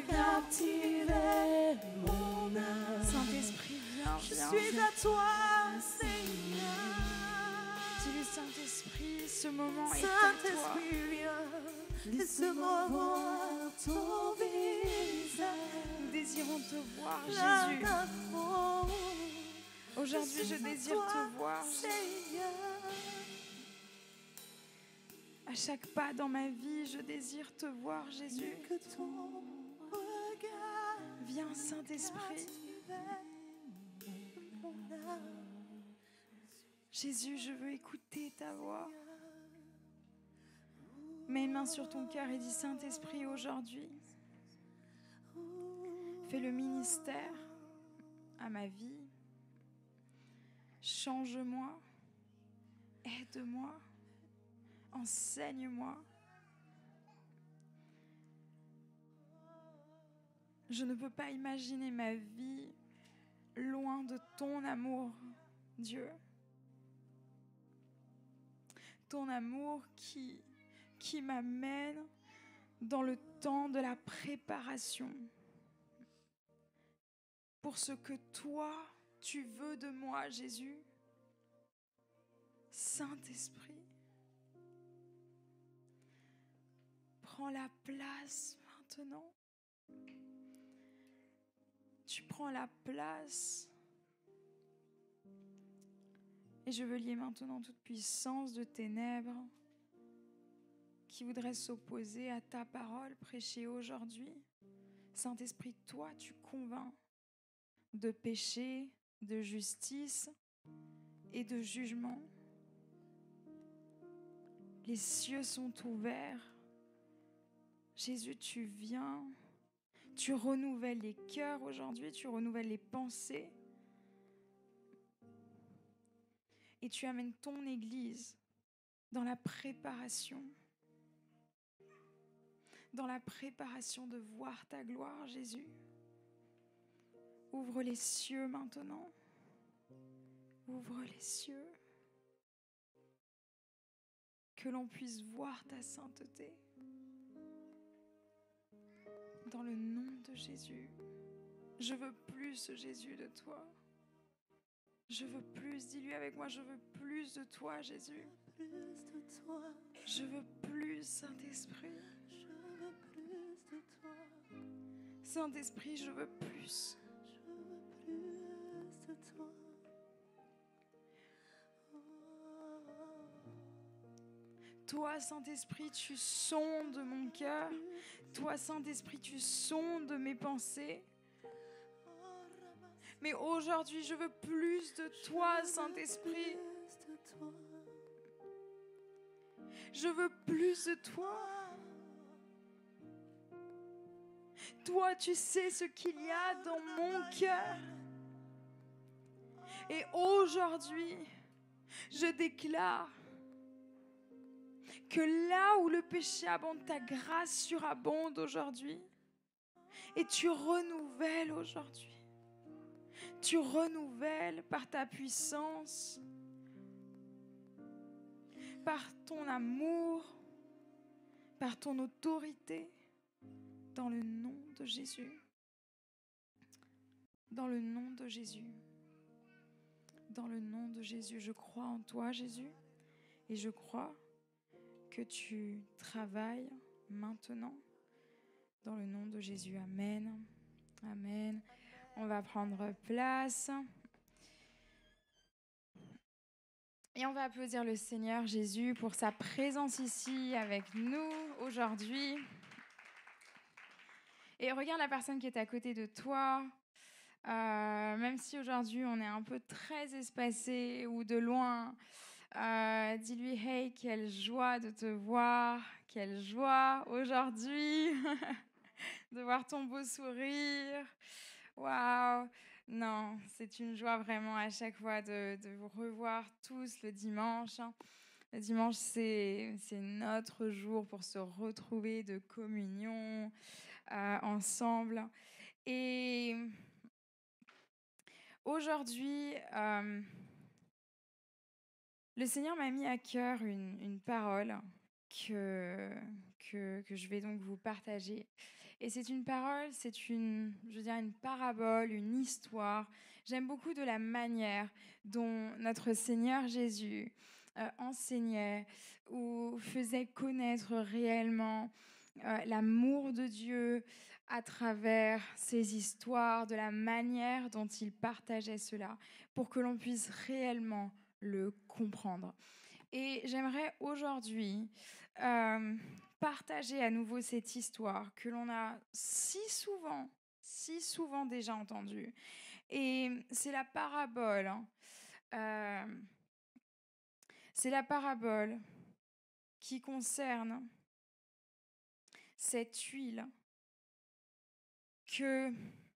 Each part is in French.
captivé mon âme. Saint-Esprit, viens, Je viens. suis à toi, Seigneur. Dis-lui, Saint-Esprit, ce moment est à toi. Saint-Esprit, viens. Laisse-moi voir ton visage. Nous désirons te voir, Là Jésus. d'amour. Aujourd'hui, je désire te voir. Seigneur. À chaque pas dans ma vie, je désire te voir, Jésus. Que ton regard Viens, Saint-Esprit. mon âme. Jésus, je veux écouter ta voix. Mets une main sur ton cœur et dis, Saint-Esprit, aujourd'hui, fais le ministère à ma vie. Change-moi, aide-moi, enseigne-moi. Je ne peux pas imaginer ma vie loin de ton amour, Dieu. Ton amour qui m'amène dans le temps de la préparation pour ce que toi, tu veux de moi, Jésus. Saint-Esprit, prends la place maintenant. Tu prends la place. Et je veux lier maintenant toute puissance de ténèbres qui voudrait s'opposer à ta parole prêchée aujourd'hui. Saint-Esprit, toi, tu convaincs de péché, de justice et de jugement. Les cieux sont ouverts. Jésus, tu viens. Tu renouvelles les cœurs aujourd'hui, tu renouvelles les pensées. Et tu amènes ton Église dans la préparation. Dans la préparation de voir ta gloire, Jésus. Ouvre les cieux maintenant. Ouvre les cieux. Que l'on puisse voir ta sainteté. Dans le nom de Jésus. Je veux plus, Jésus, de toi. Je veux plus, dis-lui avec moi, je veux plus de toi, Jésus. Plus de toi. Je veux plus, Saint-Esprit. Je veux plus de toi. Saint-Esprit, je veux plus. Je veux plus de toi. Toi, Saint-Esprit, tu sondes mon cœur. Toi, Saint-Esprit, tu sondes mes pensées. Mais aujourd'hui, je veux plus de toi, Saint-Esprit. Je veux plus de toi. Toi, tu sais ce qu'il y a dans mon cœur. Et aujourd'hui, je déclare que là où le péché abonde, ta grâce surabonde aujourd'hui. Et tu renouvelles aujourd'hui. Tu renouvelles par ta puissance, par ton amour, par ton autorité, dans le nom de Jésus. Dans le nom de Jésus. Dans le nom de Jésus. Je crois en toi, Jésus, et je crois que tu travailles maintenant. Dans le nom de Jésus. Amen. Amen. On va prendre place. Et on va applaudir le Seigneur Jésus pour sa présence ici avec nous aujourd'hui. Et regarde la personne qui est à côté de toi. Même si aujourd'hui on est un peu très espacé ou de loin, dis-lui « Hey, quelle joie de te voir, quelle joie aujourd'hui de voir ton beau sourire. Waouh! Non, c'est une joie vraiment à chaque fois de vous revoir tous le dimanche. Le dimanche, c'est notre jour pour se retrouver de communion ensemble. Et aujourd'hui, le Seigneur m'a mis à cœur une parole que je vais donc vous partager. Et c'est une parole, je veux dire, une parabole, une histoire. J'aime beaucoup de la manière dont notre Seigneur Jésus enseignait ou faisait connaître réellement l'amour de Dieu à travers ces histoires, de la manière dont il partageait cela, pour que l'on puisse réellement le comprendre. Et j'aimerais aujourd'hui partager à nouveau cette histoire que l'on a si souvent déjà entendue. Et c'est la parabole. C'est la parabole qui concerne cette huile que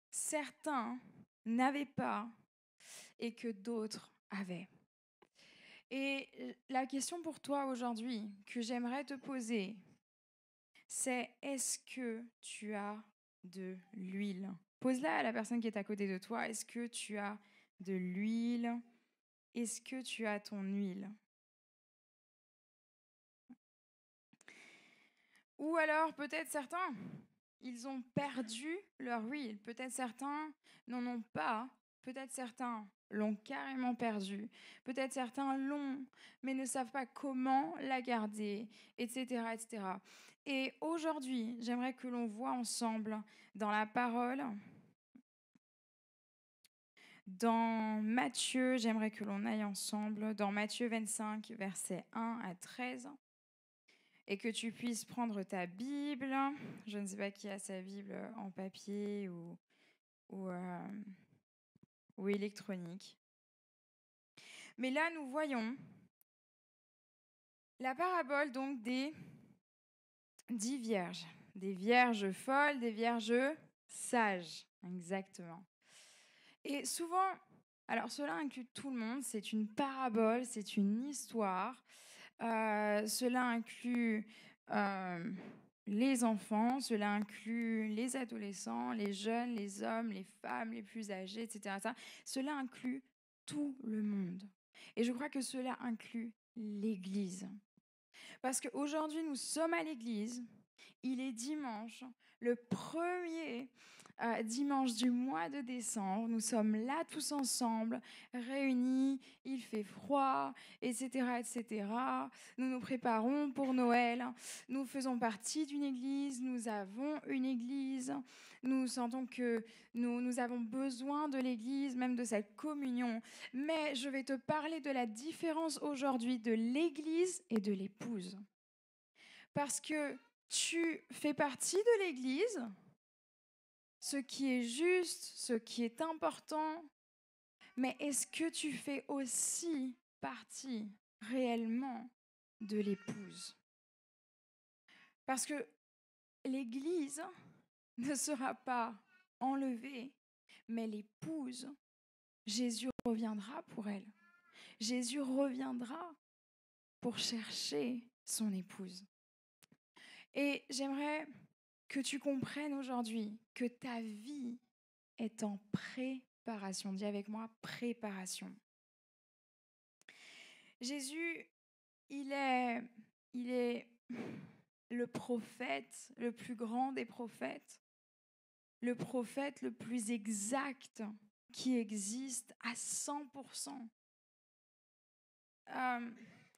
certains n'avaient pas et que d'autres avaient. Et la question pour toi aujourd'hui que j'aimerais te poser, c'est est-ce que tu as de l'huile? Pose-la à la personne qui est à côté de toi. Est-ce que tu as de l'huile? Est-ce que tu as ton huile? Ou alors peut-être certains, ils ont perdu leur huile. Peut-être certains n'en ont pas. Peut-être certains l'ont carrément perdue. Peut-être certains l'ont, mais ne savent pas comment la garder, etc., etc. Et aujourd'hui, j'aimerais que l'on voit ensemble dans la parole, dans Matthieu, j'aimerais que l'on aille ensemble, dans Matthieu 25, versets 1 à 13, et que tu puisses prendre ta Bible. Je ne sais pas qui a sa Bible en papier ou, ou électronique. Mais là, nous voyons la parabole donc des 10 vierges. Des vierges folles, des vierges sages. Exactement. Et souvent, alors cela inclut tout le monde, c'est une parabole, c'est une histoire. Cela inclut les enfants, cela inclut les adolescents, les jeunes, les hommes, les femmes, les plus âgés, etc. Cela inclut tout le monde. Et je crois que cela inclut l'Église. Parce qu'aujourd'hui, nous sommes à l'Église, il est dimanche, le premier dimanche du mois de décembre. Nous sommes là tous ensemble, réunis, il fait froid, etc., etc. Nous nous préparons pour Noël. Nous faisons partie d'une église, nous avons une église. Nous sentons que nous avons besoin de l'église, même de cette communion. Mais je vais te parler de la différence aujourd'hui de l'église et de l'épouse. Parce que tu fais partie de l'église, ce qui est juste, ce qui est important, mais est-ce que tu fais aussi partie réellement de l'épouse? Parce que l'église ne sera pas enlevée, mais l'épouse, Jésus reviendra pour elle. Jésus reviendra pour chercher son épouse. Et j'aimerais que tu comprennes aujourd'hui que ta vie est en préparation. Dis avec moi, préparation. Jésus, il est le prophète, le plus grand des prophètes, le prophète le plus exact qui existe à 100%.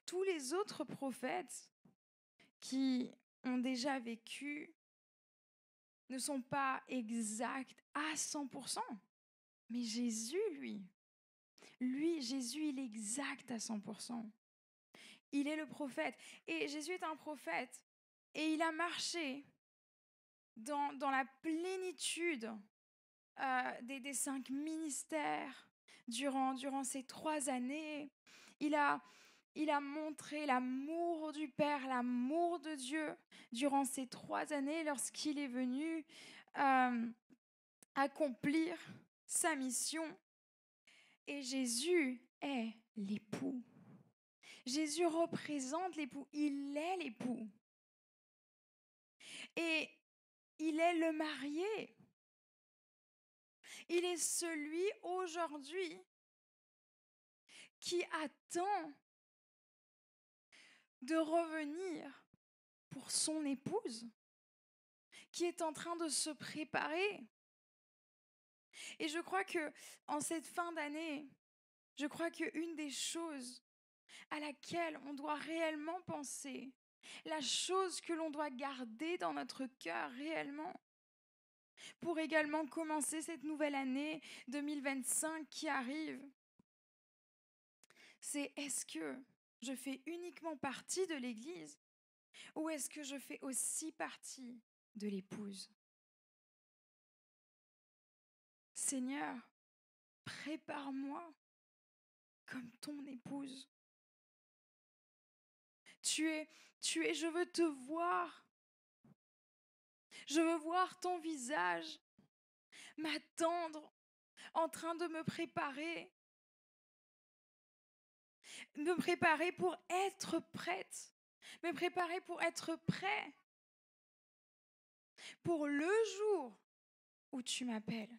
Tous les autres prophètes qui ont déjà vécu ne sont pas exacts à 100%. Mais Jésus, Jésus, il est exact à 100%. Il est le prophète. Et Jésus est un prophète. Et il a marché dans la plénitude des 5 ministères durant ces 3 années. Il a montré l'amour du Père, l'amour de Dieu durant ces 3 années lorsqu'il est venu accomplir sa mission. Et Jésus est l'époux. Jésus représente l'époux. Il est l'époux. Et il est le marié. Il est celui aujourd'hui qui attend de revenir pour son épouse, qui est en train de se préparer. Et je crois que en cette fin d'année, je crois qu'une des choses à laquelle on doit réellement penser, la chose que l'on doit garder dans notre cœur réellement, pour également commencer cette nouvelle année 2025 qui arrive, c'est est-ce que je fais uniquement partie de l'Église ou est-ce que je fais aussi partie de l'épouse? Seigneur, prépare-moi comme ton épouse. Je veux te voir. Je veux voir ton visage, m'attendre, en train de me préparer pour être prête, me préparer pour être prêt pour le jour où tu m'appelles.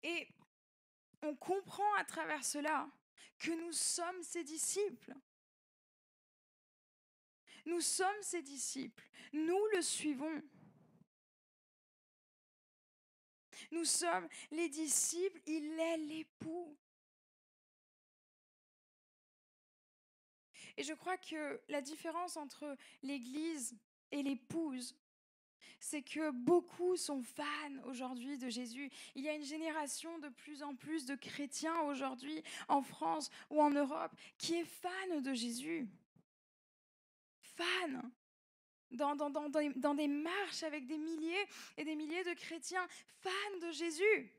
Et on comprend à travers cela que nous sommes ses disciples. Nous sommes ses disciples. Nous le suivons. Nous sommes les disciples, il est l'époux. Et je crois que la différence entre l'Église et l'épouse, c'est que beaucoup sont fans aujourd'hui de Jésus. Il y a une génération de plus en plus de chrétiens aujourd'hui en France ou en Europe qui est fan de Jésus. Fan. Dans des marches avec des milliers et des milliers de chrétiens fans de Jésus,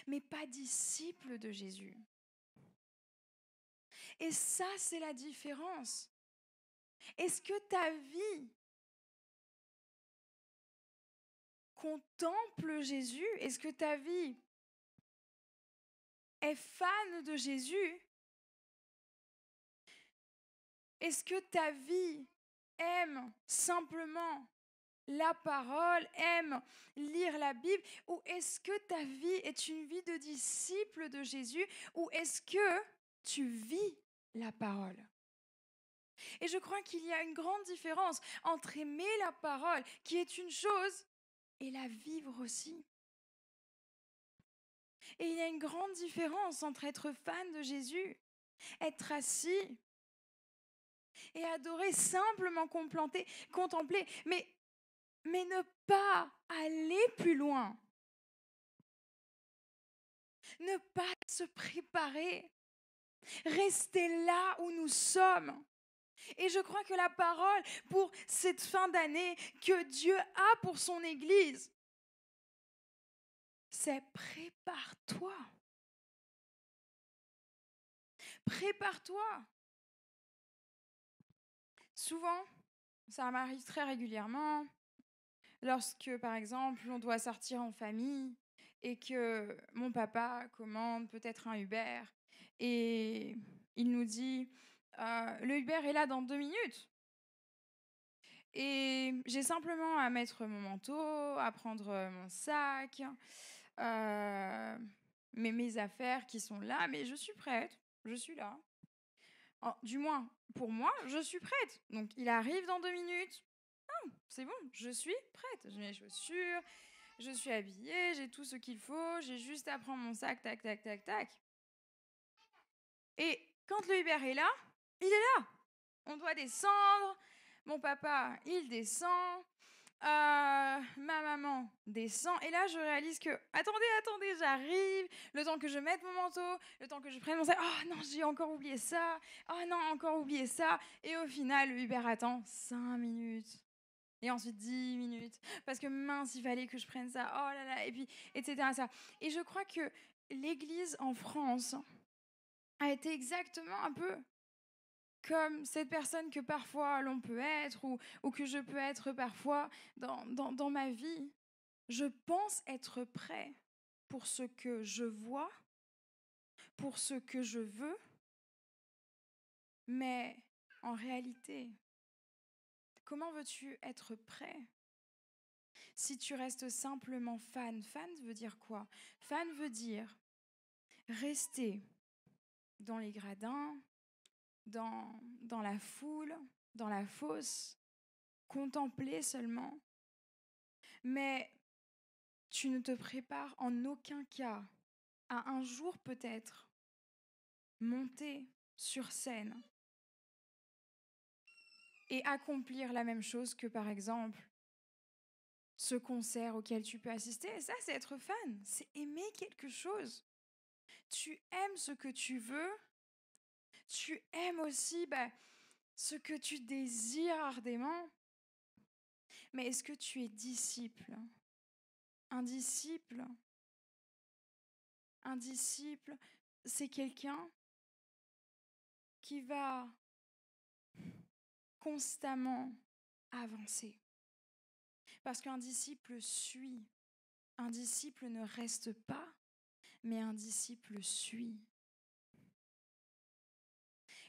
mais pas disciples de Jésus. Et ça, c'est la différence. Est-ce que ta vie contemple Jésus? Est-ce que ta vie est fan de Jésus? Est-ce que ta vie aime simplement la parole, aime lire la Bible? Ou est-ce que ta vie est une vie de disciple de Jésus? Ou est-ce que tu vis la parole? Et je crois qu'il y a une grande différence entre aimer la parole, qui est une chose, et la vivre aussi. Et il y a une grande différence entre être fan de Jésus, être assis et adorer, simplement contempler, mais ne pas aller plus loin. Ne pas se préparer. Rester là où nous sommes. Et je crois que la parole pour cette fin d'année que Dieu a pour son Église, c'est prépare-toi. Prépare-toi. Souvent, ça m'arrive très régulièrement, lorsque, par exemple, on doit sortir en famille et que mon papa commande peut-être un Uber et il nous dit le Uber est là dans 2 minutes. Et j'ai simplement à mettre mon manteau, à prendre mon sac, mes affaires qui sont là, mais je suis prête, je suis là. Du moins, pour moi, je suis prête. Donc, il arrive dans 2 minutes. Ah, c'est bon, je suis prête. J'ai mes chaussures, je suis habillée, j'ai tout ce qu'il faut. J'ai juste à prendre mon sac, tac, tac, tac, tac. Et quand le Uber est là, il est là. On doit descendre. Mon papa, il descend. Ma maman descend. Et là, je réalise que, attendez, j'arrive. Le temps que je mette mon manteau, le temps que je prenne mon sac. Oh non, j'ai encore oublié ça. Oh non, encore oublié ça. Et au final, le Uber attend 5 minutes. Et ensuite 10 minutes. Parce que mince, il fallait que je prenne ça. Oh là là. Et puis, etc. Ça. Et je crois que l'Église en France a été exactement un peu comme cette personne que parfois l'on peut être ou que je peux être parfois dans ma vie. Je pense être prêt pour ce que je vois, pour ce que je veux, mais en réalité, comment veux-tu être prêt si tu restes simplement fan? Fan veut dire quoi? Fan veut dire rester dans les gradins, dans la foule, dans la fosse, contempler seulement, mais tu ne te prépares en aucun cas à un jour peut-être monter sur scène et accomplir la même chose que par exemple ce concert auquel tu peux assister. Et ça, c'est être fan, c'est aimer quelque chose. Tu aimes ce que tu veux, tu aimes aussi ce que tu désires ardemment, mais est-ce que tu es disciple? Un disciple, un disciple, c'est quelqu'un qui va constamment avancer. Parce qu'un disciple suit. Un disciple ne reste pas, mais un disciple suit.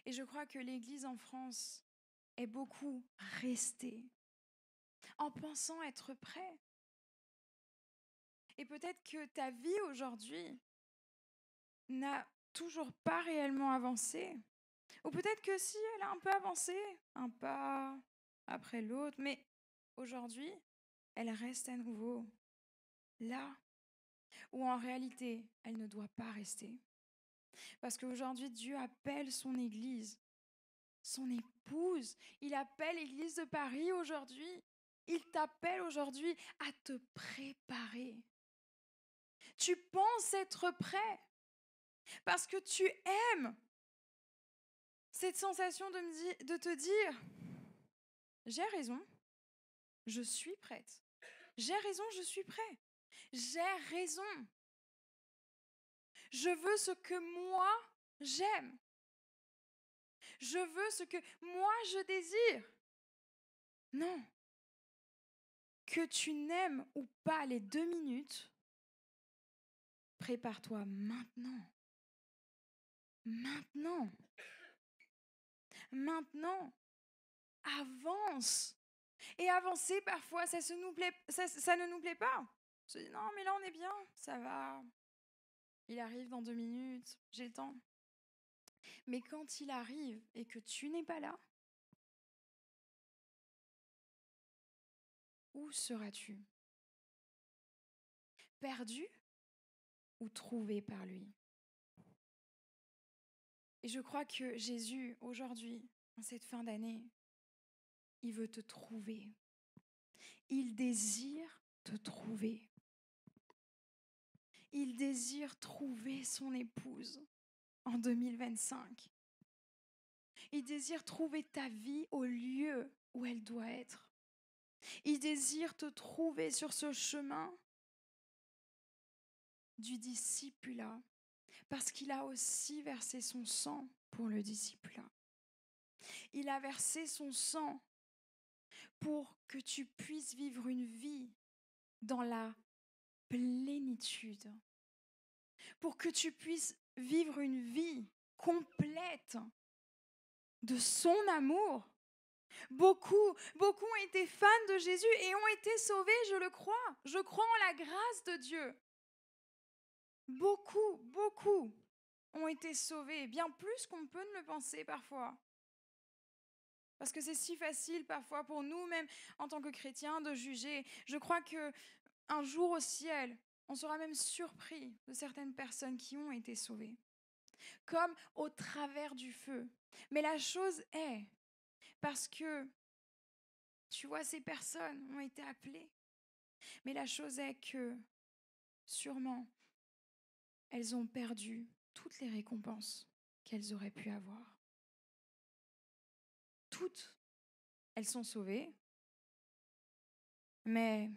Et je crois que l'Église en France est beaucoup restée en pensant être prêt. Et peut-être que ta vie aujourd'hui n'a toujours pas réellement avancé. Ou peut-être que si, elle a un peu avancé, un pas après l'autre, mais aujourd'hui, elle reste à nouveau là où en réalité, elle ne doit pas rester. Parce qu'aujourd'hui, Dieu appelle son Église, son épouse. Il appelle l'Église de Paris aujourd'hui. Il t'appelle aujourd'hui à te préparer. Tu penses être prêt parce que tu aimes cette sensation de te dire, j'ai raison, je suis prête. J'ai raison, je suis prêt. J'ai raison. Je veux ce que moi, j'aime. Je veux ce que moi, je désire. Non. Que tu n'aimes ou pas les 2 minutes, prépare-toi maintenant. Maintenant. Maintenant. Avance. Et avancer, parfois, ça ne nous plaît pas. On se dit, non, mais là, on est bien, ça va. Il arrive dans 2 minutes, j'ai le temps. Mais quand il arrive et que tu n'es pas là, où seras-tu? Perdu ou trouvé par lui? Et je crois que Jésus, aujourd'hui, en cette fin d'année, il veut te trouver. Il désire te trouver. Il désire trouver son épouse en 2025. Il désire trouver ta vie au lieu où elle doit être. Il désire te trouver sur ce chemin du discipulat, parce qu'il a aussi versé son sang pour le discipulat. Il a versé son sang pour que tu puisses vivre une vie dans la plénitude, pour que tu puisses vivre une vie complète de son amour. Beaucoup ont été fans de Jésus et ont été sauvés, je le crois. Je crois en la grâce de Dieu. Beaucoup ont été sauvés, bien plus qu'on peut ne le penser parfois. Parce que c'est si facile parfois pour nous, même en tant que chrétiens, de juger. Je crois qu'un jour au ciel, on sera même surpris de certaines personnes qui ont été sauvées, comme au travers du feu. Mais la chose est, parce que, tu vois, ces personnes ont été appelées, mais la chose est que, sûrement, elles ont perdu toutes les récompenses qu'elles auraient pu avoir. Toutes, elles sont sauvées, mais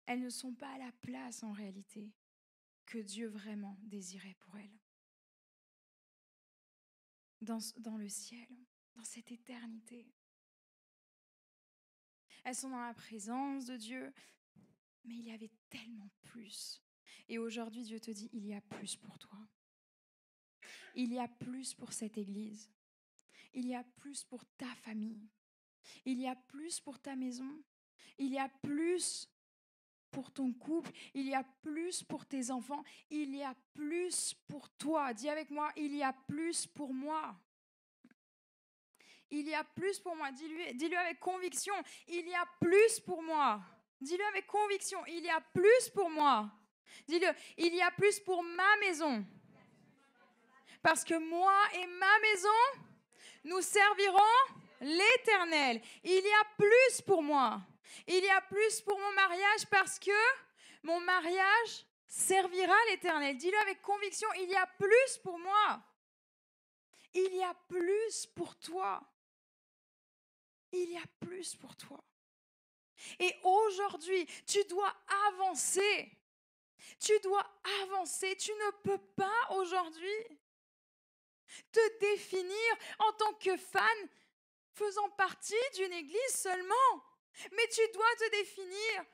elles ne sont pas à la place en réalité que Dieu vraiment désirait pour elles. Dans le ciel, dans cette éternité. Elles sont dans la présence de Dieu, mais il y avait tellement plus. Et aujourd'hui, Dieu te dit, il y a plus pour toi. Il y a plus pour cette église. Il y a plus pour ta famille. Il y a plus pour ta maison. Il y a plus pour ton couple. Il y a plus pour tes enfants. Il y a plus pour toi. Dis avec moi, il y a plus pour moi. il y a plus pour moi. Dis-lui avec conviction, il y a plus pour moi. Dis-le avec conviction, il y a plus pour moi. Dis-le, il y a plus pour ma maison. Parce que moi et ma maison, nous servirons l'Éternel. Il y a plus pour moi. Il y a plus pour mon mariage parce que mon mariage servira l'Éternel. Dis-le avec conviction, il y a plus pour moi. Il y a plus pour toi. Il y a plus pour toi. Et aujourd'hui, tu dois avancer. Tu dois avancer. Tu ne peux pas aujourd'hui te définir en tant que fan faisant partie d'une église seulement. Mais tu dois te définir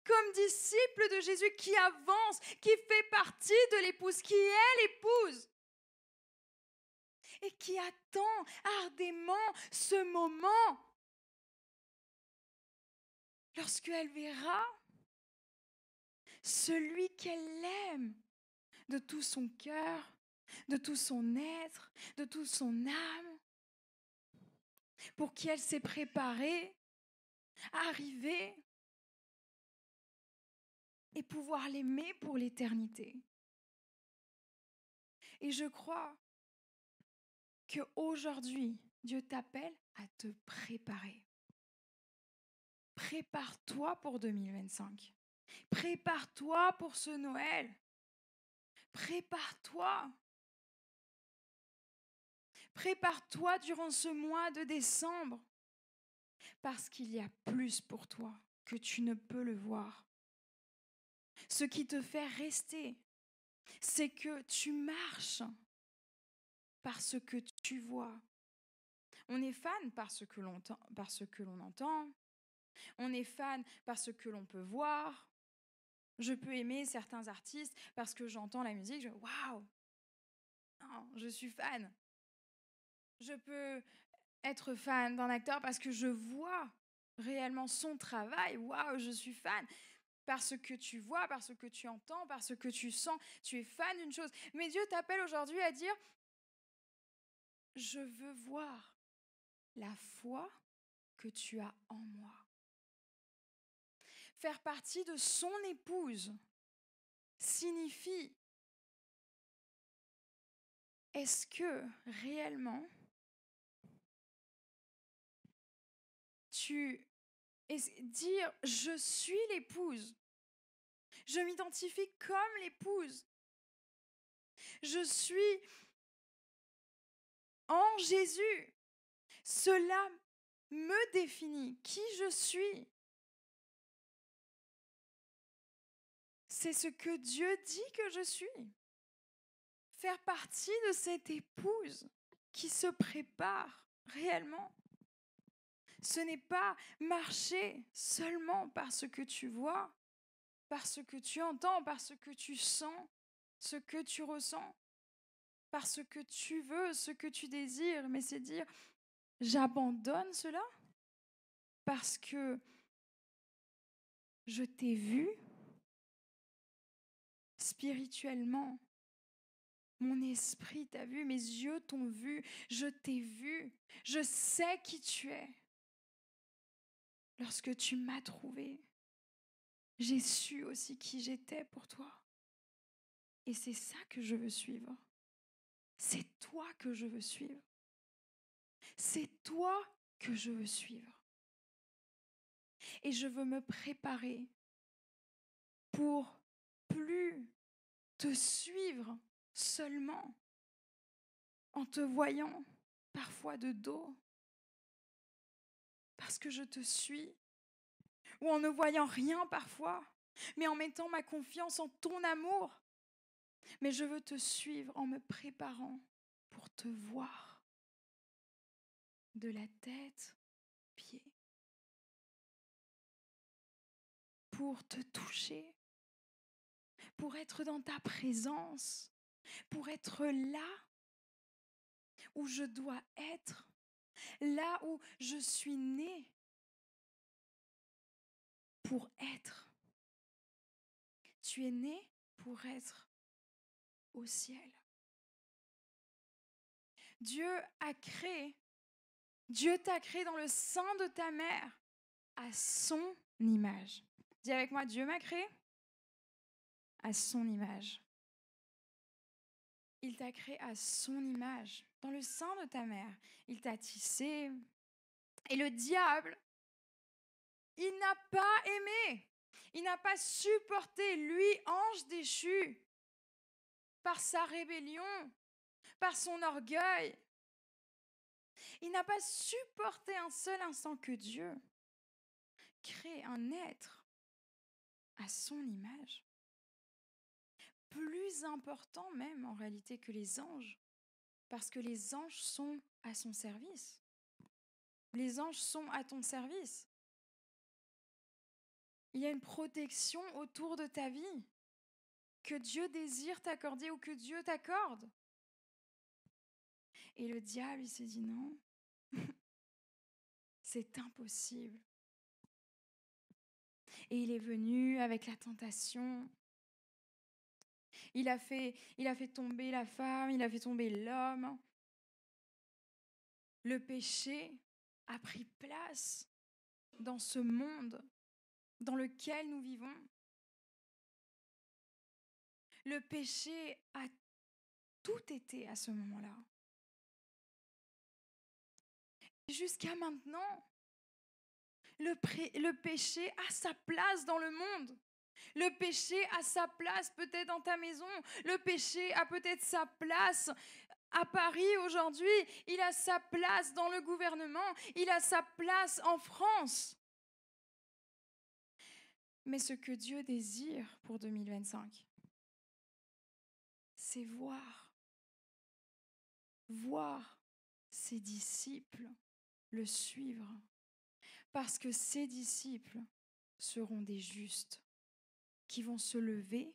comme disciple de Jésus qui avance, qui fait partie de l'épouse, qui est l'épouse. Et qui attend ardemment ce moment lorsqu'elle verra celui qu'elle aime de tout son cœur, de tout son être, de toute son âme, pour qui elle s'est préparée à arriver et pouvoir l'aimer pour l'éternité. Et je crois qu'aujourd'hui, Dieu t'appelle à te préparer. Prépare-toi pour 2025. Prépare-toi pour ce Noël. Prépare-toi. Prépare-toi durant ce mois de décembre. Parce qu'il y a plus pour toi que tu ne peux le voir. Ce qui te fait rester, c'est que tu marches par ce que tu vois. On est fan par ce que l'on entend. On est fan par ce que l'on peut voir. Je peux aimer certains artistes parce que j'entends la musique, je waouh, je suis fan. Je peux être fan d'un acteur parce que je vois réellement son travail, waouh, je suis fan. Parce que tu vois, parce que tu entends, parce que tu sens, tu es fan d'une chose. Mais Dieu t'appelle aujourd'hui à dire, je veux voir la foi que tu as en moi. Faire partie de son épouse signifie, est-ce que réellement dire je suis l'épouse, je m'identifie comme l'épouse, je suis en Jésus, cela me définit qui je suis. C'est ce que Dieu dit que je suis. Faire partie de cette épouse qui se prépare réellement. Ce n'est pas marcher seulement par ce que tu vois, par ce que tu entends, par ce que tu sens, ce que tu ressens, par ce que tu veux, ce que tu désires, mais c'est dire, j'abandonne cela parce que je t'ai vu spirituellement. Mon esprit t'a vu, mes yeux t'ont vu, je t'ai vu, je sais qui tu es. Lorsque tu m'as trouvé, j'ai su aussi qui j'étais pour toi. Et c'est ça que je veux suivre. C'est toi que je veux suivre. C'est toi que je veux suivre. Et je veux me préparer pour plus te suivre seulement en te voyant parfois de dos, parce que je te suis, ou en ne voyant rien parfois, mais en mettant ma confiance en ton amour. Mais je veux te suivre en me préparant pour te voir de la tête aux pieds, pour te toucher, pour être dans ta présence, pour être là où je dois être, là où je suis née pour être. Tu es né pour être au ciel. Dieu a créé Dieu t'a créé dans le sein de ta mère à son image. Dis avec moi, Dieu m'a créé à son image. Il t'a créé à son image, dans le sein de ta mère. Il t'a tissé. Et le diable, il n'a pas aimé. Il n'a pas supporté, lui, ange déchu, par sa rébellion, par son orgueil. Il n'a pas supporté un seul instant que Dieu crée un être à son image. Plus important même en réalité que les anges, parce que les anges sont à son service. Les anges sont à ton service. Il y a une protection autour de ta vie que Dieu désire t'accorder ou que Dieu t'accorde. Et le diable, il s'est dit non, c'est impossible. Et il est venu avec la tentation. Il a fait tomber la femme, il a fait tomber l'homme. Le péché a pris place dans ce monde dans lequel nous vivons. Le péché a tout été à ce moment-là. Jusqu'à maintenant, le péché a sa place dans le monde. Le péché a sa place peut-être dans ta maison. Le péché a peut-être sa place à Paris aujourd'hui. Il a sa place dans le gouvernement. Il a sa place en France. Mais ce que Dieu désire pour 2025, c'est voir ses disciples le suivre. Parce que ses disciples seront des justes qui vont se lever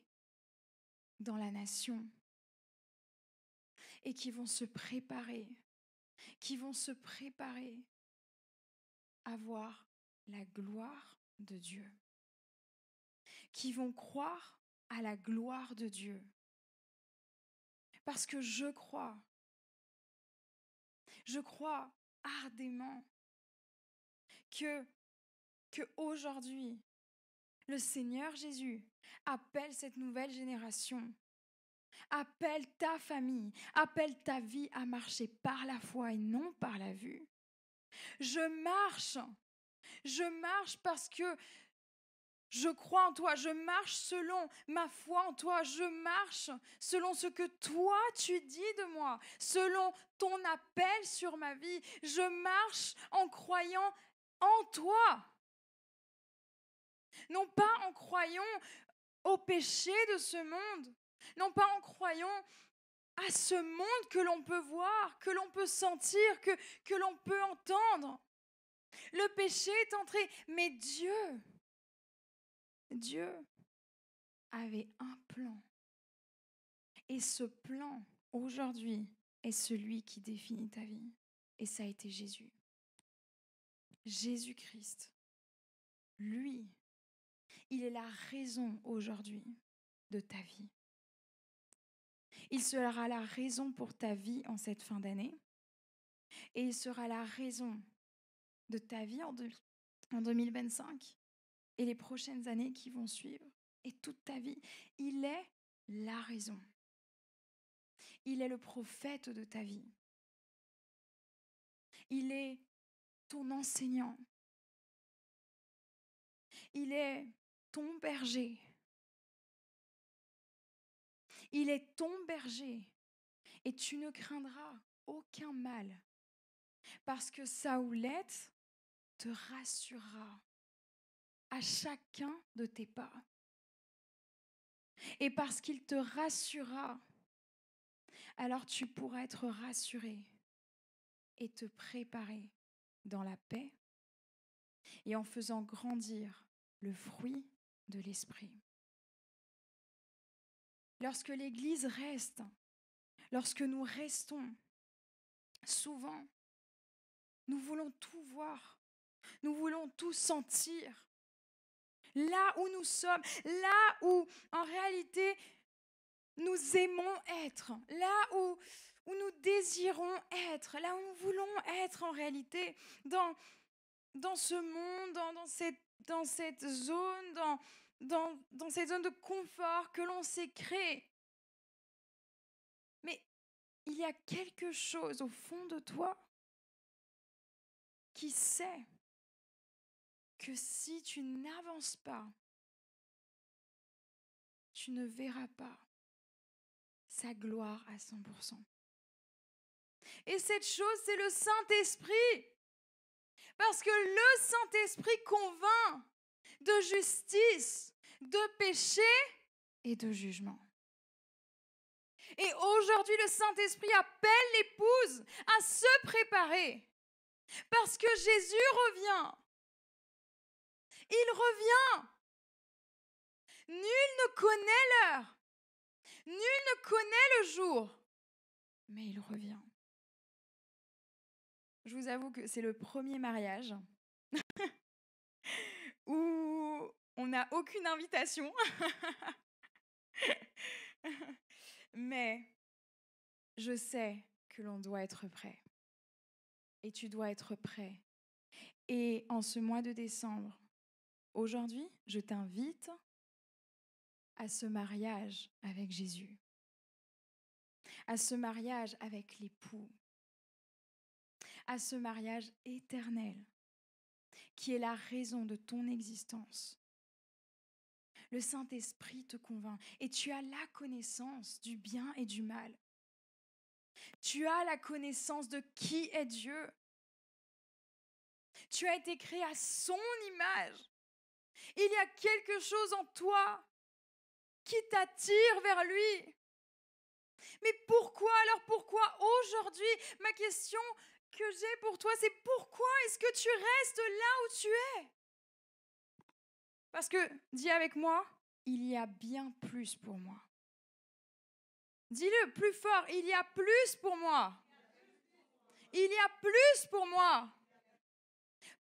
dans la nation et qui vont se préparer à voir la gloire de Dieu, qui vont croire à la gloire de Dieu. Parce que je crois ardemment que aujourd'hui, le Seigneur Jésus appelle cette nouvelle génération, appelle ta famille, appelle ta vie à marcher par la foi et non par la vue. Je marche parce que je crois en toi, je marche selon ma foi en toi, je marche selon ce que toi tu dis de moi, selon ton appel sur ma vie. Je marche en croyant en toi, non pas en croyant au péché de ce monde, non pas en croyant à ce monde que l'on peut voir, que l'on peut sentir, que l'on peut entendre. Le péché est entré, mais Dieu avait un plan. Et ce plan, aujourd'hui, est celui qui définit ta vie. Et ça a été Jésus. Jésus-Christ. Lui, il est la raison aujourd'hui de ta vie. Il sera la raison pour ta vie en cette fin d'année. Et il sera la raison de ta vie en 2025 et les prochaines années qui vont suivre et toute ta vie. Il est la raison. Il est le prophète de ta vie. Il est ton enseignant. Il est ton berger. Il est ton berger. Et tu ne craindras aucun mal. Parce que sa houlette te rassurera à chacun de tes pas. Et parce qu'il te rassurera, alors tu pourras être rassuré et te préparer dans la paix et en faisant grandir le fruit de l'esprit. Lorsque l'Église reste, lorsque nous restons, souvent, nous voulons tout voir, nous voulons tout sentir. Là où nous sommes, là où en réalité nous aimons être, là où où nous désirons être, là où nous voulons être en réalité, dans ce monde, dans cette zone, dans cette zone de confort que l'on s'est créée. Mais il y a quelque chose au fond de toi qui sait que si tu n'avances pas, tu ne verras pas sa gloire à 100%. Et cette chose, c'est le Saint-Esprit. Parce que le Saint-Esprit convainc de justice, de péché et de jugement. Et aujourd'hui, le Saint-Esprit appelle l'épouse à se préparer. Parce que Jésus revient. Il revient. Nul ne connaît l'heure. Nul ne connaît le jour. Mais il revient. Je vous avoue que c'est le premier mariage où on n'a aucune invitation. Mais je sais que l'on doit être prêt. Et tu dois être prêt. Et en ce mois de décembre, aujourd'hui, je t'invite à ce mariage avec Jésus. À ce mariage avec l'époux. À ce mariage éternel qui est la raison de ton existence. Le Saint-Esprit te convainc et tu as la connaissance du bien et du mal. Tu as la connaissance de qui est Dieu. Tu as été créé à son image. Il y a quelque chose en toi qui t'attire vers lui. Mais pourquoi alors, pourquoi aujourd'hui, ma question que j'ai pour toi, c'est pourquoi est-ce que tu restes là où tu es? Parce que, dis avec moi, il y a bien plus pour moi. Dis-le plus fort, il y a plus pour moi. Il y a plus pour moi.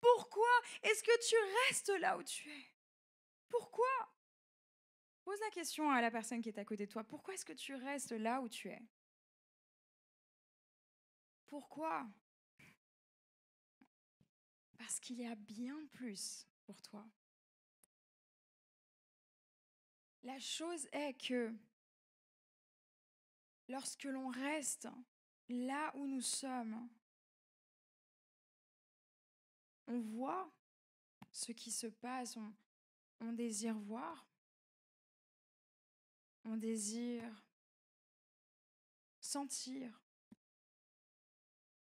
Pourquoi est-ce que tu restes là où tu es? Pourquoi? Pose la question à la personne qui est à côté de toi. Pourquoi est-ce que tu restes là où tu es? Pourquoi? Parce qu'il y a bien plus pour toi. La chose est que lorsque l'on reste là où nous sommes, on voit ce qui se passe, on désire voir, on désire sentir,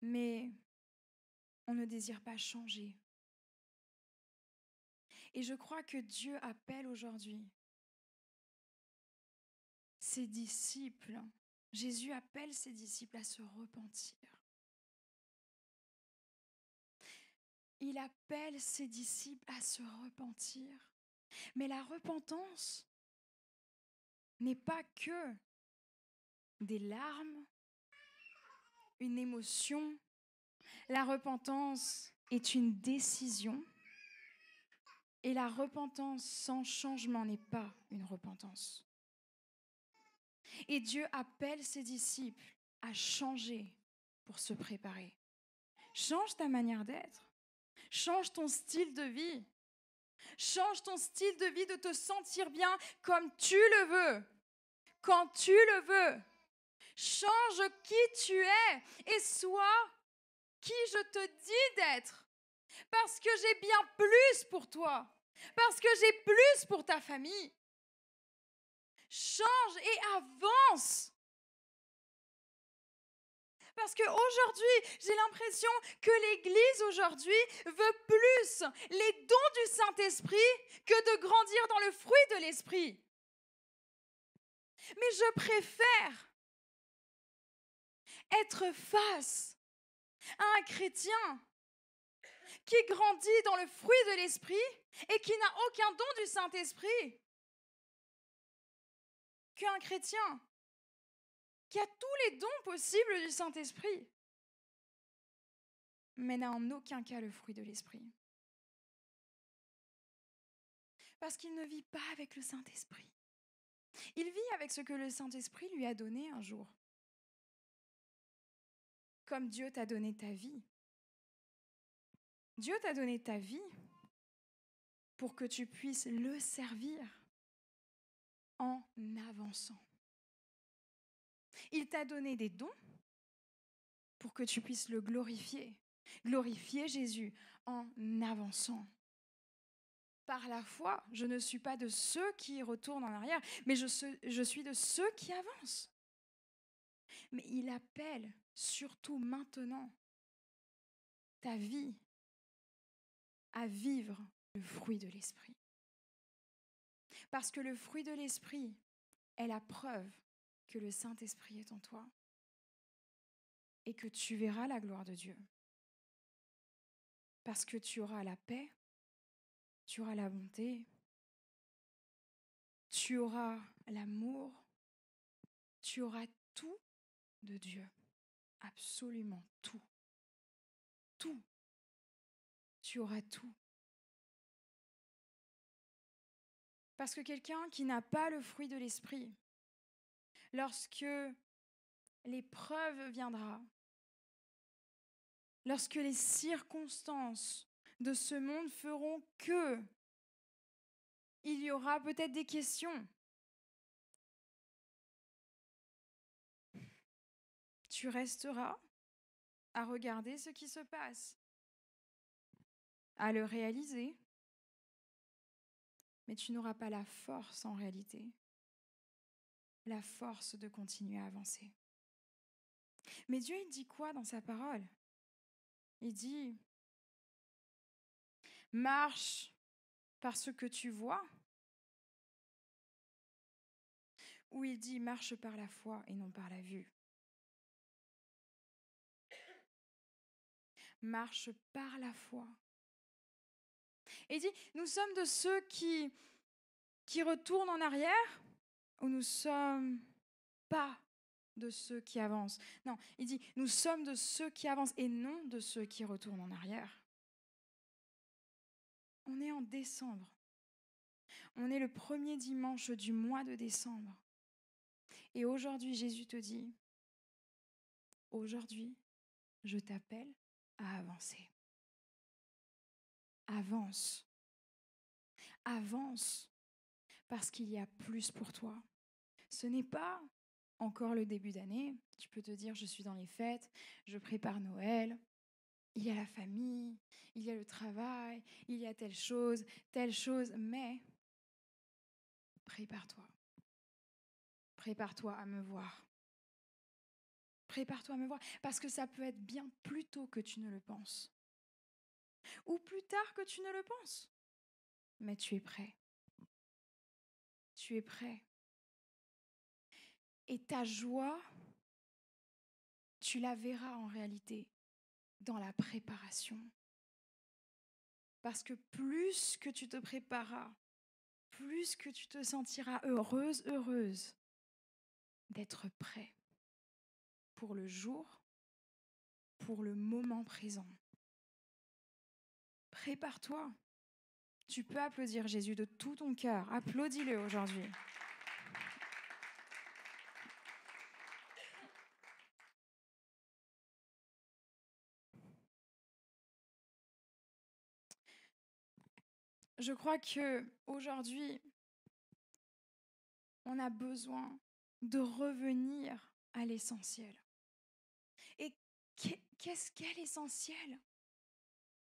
mais on ne désire pas changer. Et je crois que Dieu appelle aujourd'hui ses disciples, Jésus appelle ses disciples à se repentir. Il appelle ses disciples à se repentir. Mais la repentance n'est pas que des larmes, une émotion. La repentance est une décision. Et la repentance sans changement n'est pas une repentance. Et Dieu appelle ses disciples à changer pour se préparer. Change ta manière d'être. Change ton style de vie. Change ton style de vie de te sentir bien comme tu le veux. Quand tu le veux. Change qui tu es et sois qui je te dis d'être. Parce que j'ai bien plus pour toi. Parce que j'ai plus pour ta famille. Change et avance. Parce qu'aujourd'hui, j'ai l'impression que l'Église aujourd'hui veut plus les dons du Saint-Esprit que de grandir dans le fruit de l'Esprit. Mais je préfère être face à un chrétien qui grandit dans le fruit de l'Esprit et qui n'a aucun don du Saint-Esprit qu'un chrétien qui a tous les dons possibles du Saint-Esprit, mais n'a en aucun cas le fruit de l'Esprit. Parce qu'il ne vit pas avec le Saint-Esprit. Il vit avec ce que le Saint-Esprit lui a donné un jour. comme Dieu t'a donné ta vie. Dieu t'a donné ta vie pour que tu puisses le servir en avançant. Il t'a donné des dons pour que tu puisses le glorifier. Glorifier Jésus en avançant. Par la foi, je ne suis pas de ceux qui retournent en arrière, mais je suis de ceux qui avancent. Mais il appelle surtout maintenant ta vie à vivre le fruit de l'esprit. Parce que le fruit de l'esprit est la preuve que le Saint-Esprit est en toi et que tu verras la gloire de Dieu. Parce que tu auras la paix, tu auras la bonté, tu auras l'amour, tu auras tout de Dieu. Absolument tout. Tout. Tu auras tout. Parce que quelqu'un qui n'a pas le fruit de l'esprit, lorsque l'épreuve viendra, lorsque les circonstances de ce monde feront que il y aura peut-être des questions, tu resteras à regarder ce qui se passe, à le réaliser, mais tu n'auras pas la force en réalité, la force de continuer à avancer. Mais Dieu, il dit quoi dans sa parole? Il dit, marche par ce que tu vois, ou il dit, marche par la foi et non par la vue. Marche par la foi. Et il dit, nous sommes de ceux qui retournent en arrière, ou nous sommes pas de ceux qui avancent. Non, il dit, nous sommes de ceux qui avancent et non de ceux qui retournent en arrière. On est en décembre. On est le premier dimanche du mois de décembre. Et aujourd'hui, Jésus te dit, aujourd'hui, je t'appelle à avancer. Avance. Avance. Parce qu'il y a plus pour toi. Ce n'est pas encore le début d'année. Tu peux te dire, je suis dans les fêtes, je prépare Noël. Il y a la famille, il y a le travail, il y a telle chose, mais prépare-toi. Prépare-toi à me voir. Prépare-toi à me voir, parce que ça peut être bien plus tôt que tu ne le penses. Ou plus tard que tu ne le penses. Mais tu es prêt. Tu es prêt. Et ta joie, tu la verras en réalité dans la préparation. Parce que plus que tu te prépareras, plus que tu te sentiras heureuse d'être prêt pour le jour, pour le moment présent. Prépare-toi. Tu peux applaudir Jésus de tout ton cœur. Applaudis-le aujourd'hui. Je crois que aujourd'hui, on a besoin de revenir à l'essentiel. Et qu'est-ce qu'est l'essentiel?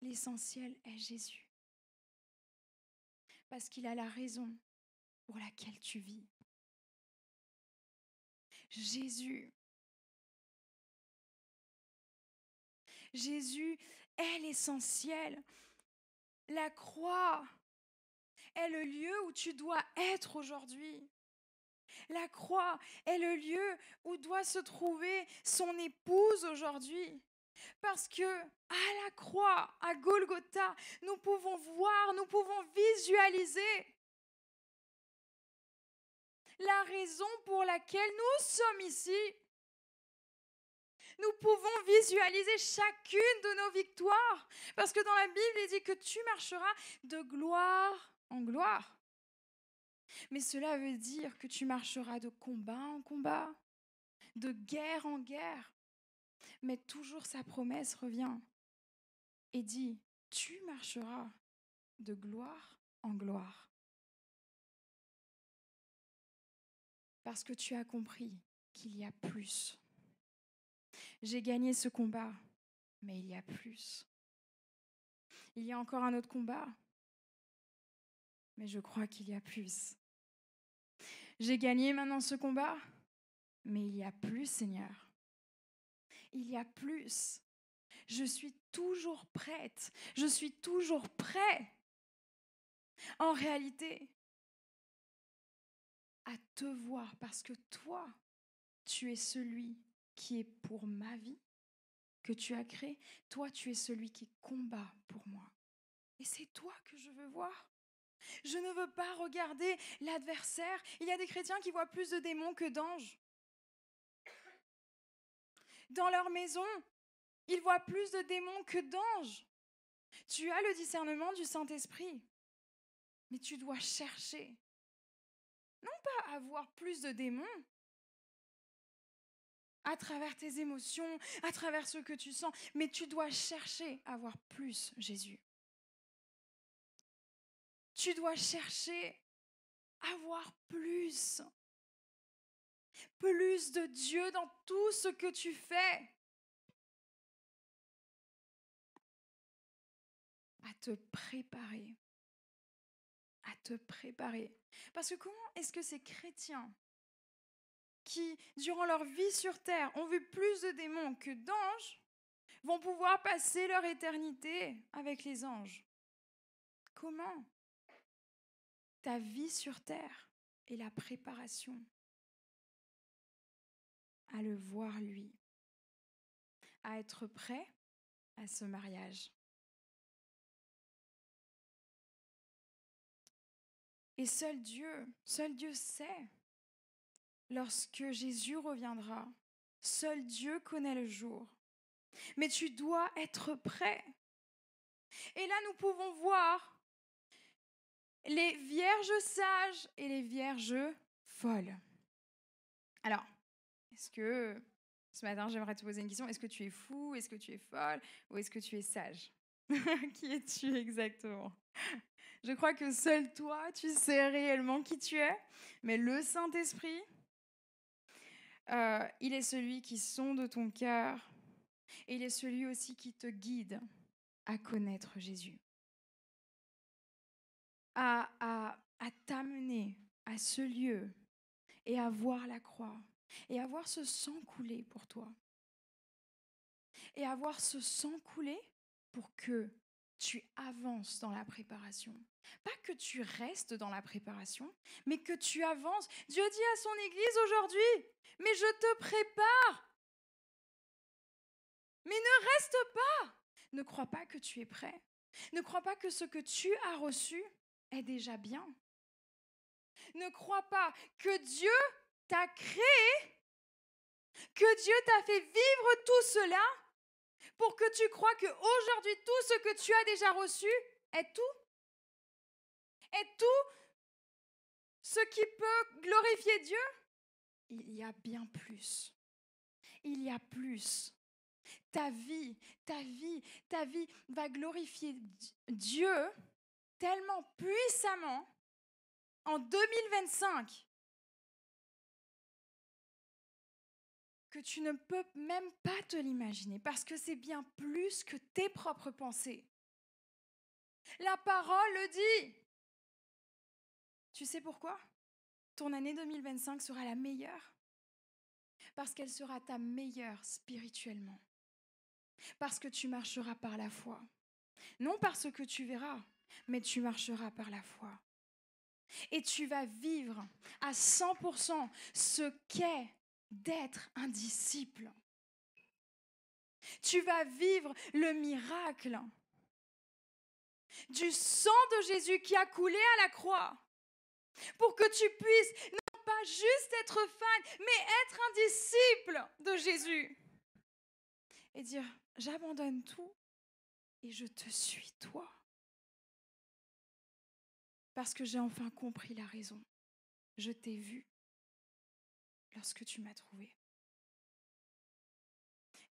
L'essentiel est Jésus. Parce qu'il a la raison pour laquelle tu vis. Jésus. Jésus est l'essentiel. La croix est le lieu où tu dois être aujourd'hui. La croix est le lieu où doit se trouver son épouse aujourd'hui. Parce que à la croix, à Golgotha, nous pouvons voir, nous pouvons visualiser la raison pour laquelle nous sommes ici. Nous pouvons visualiser chacune de nos victoires. Parce que dans la Bible, il dit que tu marcheras de gloire en gloire. Mais cela veut dire que tu marcheras de combat en combat, de guerre en guerre. Mais toujours sa promesse revient et dit, tu marcheras de gloire en gloire. Parce que tu as compris qu'il y a plus. J'ai gagné ce combat, mais il y a plus. Il y a encore un autre combat, mais je crois qu'il y a plus. J'ai gagné maintenant ce combat, mais il y a plus, Seigneur. Il y a plus. Je suis toujours prête. Je suis toujours prêt. En réalité, à te voir parce que toi, tu es celui qui est pour ma vie, que tu as créé. Toi, tu es celui qui combat pour moi. Et c'est toi que je veux voir. Je ne veux pas regarder l'adversaire. Il y a des chrétiens qui voient plus de démons que d'anges. Dans leur maison, ils voient plus de démons que d'anges. Tu as le discernement du Saint-Esprit, mais tu dois chercher. Non pas avoir plus de démons à travers tes émotions, à travers ce que tu sens, mais tu dois chercher à avoir plus Jésus. Tu dois chercher à avoir plus. Plus de Dieu dans tout ce que tu fais. À te préparer. À te préparer. Parce que comment est-ce que ces chrétiens qui, durant leur vie sur terre, ont vu plus de démons que d'anges, vont pouvoir passer leur éternité avec les anges? Comment? Ta vie sur terre est la préparation à le voir lui, à être prêt à ce mariage. Et seul Dieu sait, lorsque Jésus reviendra, seul Dieu connaît le jour. Mais tu dois être prêt. Et là, nous pouvons voir les vierges sages et les vierges folles. Alors, est-ce que ce matin, j'aimerais te poser une question. Est-ce que tu es fou? Est-ce que tu es folle? Ou est-ce que tu es sage? Qui es-tu exactement? Je crois que seul toi, tu sais réellement qui tu es. Mais le Saint-Esprit, il est celui qui sonde ton cœur. Et il est celui aussi qui te guide à connaître Jésus. À t'amener à ce lieu et à voir la croix. Et à voir ce sang couler pour toi. Et à voir ce sang couler pour que tu avances dans la préparation. Pas que tu restes dans la préparation, mais que tu avances. Dieu dit à son Église aujourd'hui, mais je te prépare. Mais ne reste pas. Ne crois pas que tu es prêt. Ne crois pas que ce que tu as reçu est déjà bien. Ne crois pas que Dieu t'a créé, que Dieu t'a fait vivre tout cela pour que tu crois qu'aujourd'hui, tout ce que tu as déjà reçu est tout. Est tout ce qui peut glorifier Dieu. Il y a bien plus. Il y a plus. Ta vie va glorifier Dieu tellement puissamment en 2025 que tu ne peux même pas te l'imaginer parce que c'est bien plus que tes propres pensées. La parole le dit. Tu sais pourquoi? Ton année 2025 sera la meilleure parce qu'elle sera ta meilleure spirituellement. Parce que tu marcheras par la foi. Non par ce que tu verras, mais tu marcheras par la foi. Et tu vas vivre à 100% ce qu'est d'être un disciple. Tu vas vivre le miracle du sang de Jésus qui a coulé à la croix pour que tu puisses non pas juste être fan, mais être un disciple de Jésus. Et dire, j'abandonne tout et je te suis toi. Parce que j'ai enfin compris la raison. Je t'ai vu lorsque tu m'as trouvé.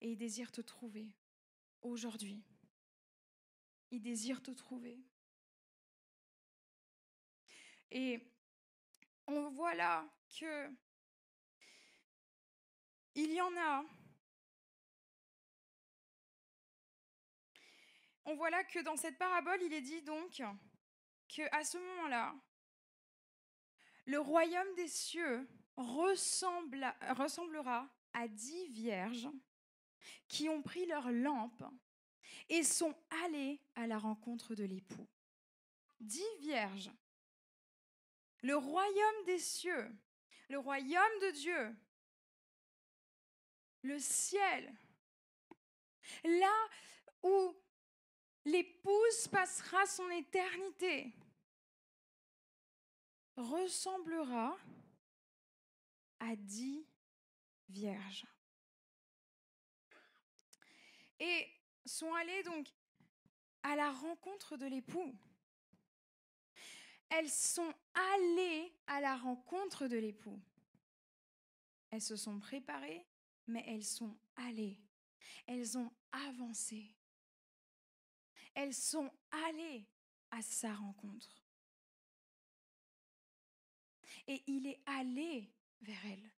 Et il désire te trouver aujourd'hui. Il désire te trouver. Et on voit là que il y en a. On voit là que dans cette parabole, il est dit donc qu'à ce moment-là, le royaume des cieux ressemblera à 10 vierges qui ont pris leur lampe et sont allées à la rencontre de l'époux. 10 vierges. Le royaume des cieux, le royaume de Dieu, le ciel, là où l'épouse passera son éternité, ressemblera à 10 vierges. Et sont allées donc à la rencontre de l'époux. Elles sont allées à la rencontre de l'époux. Elles se sont préparées, mais elles sont allées. Elles ont avancé. Elles sont allées à sa rencontre. Et il est allé vers elles.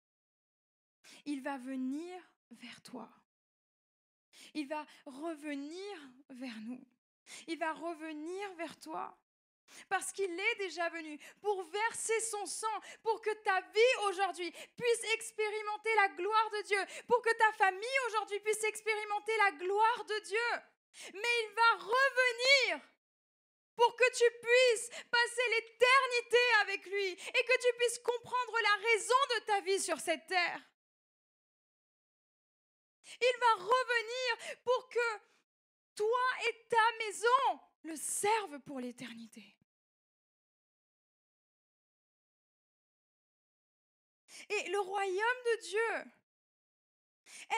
Il va venir vers toi. Il va revenir vers nous. Il va revenir vers toi. Parce qu'il est déjà venu pour verser son sang, pour que ta vie aujourd'hui puisse expérimenter la gloire de Dieu, pour que ta famille aujourd'hui puisse expérimenter la gloire de Dieu. Mais il va revenir pour que tu puisses passer l'éternité avec lui et que tu puisses comprendre la raison de ta vie sur cette terre. Il va revenir pour que toi et ta maison le servent pour l'éternité. Et le royaume de Dieu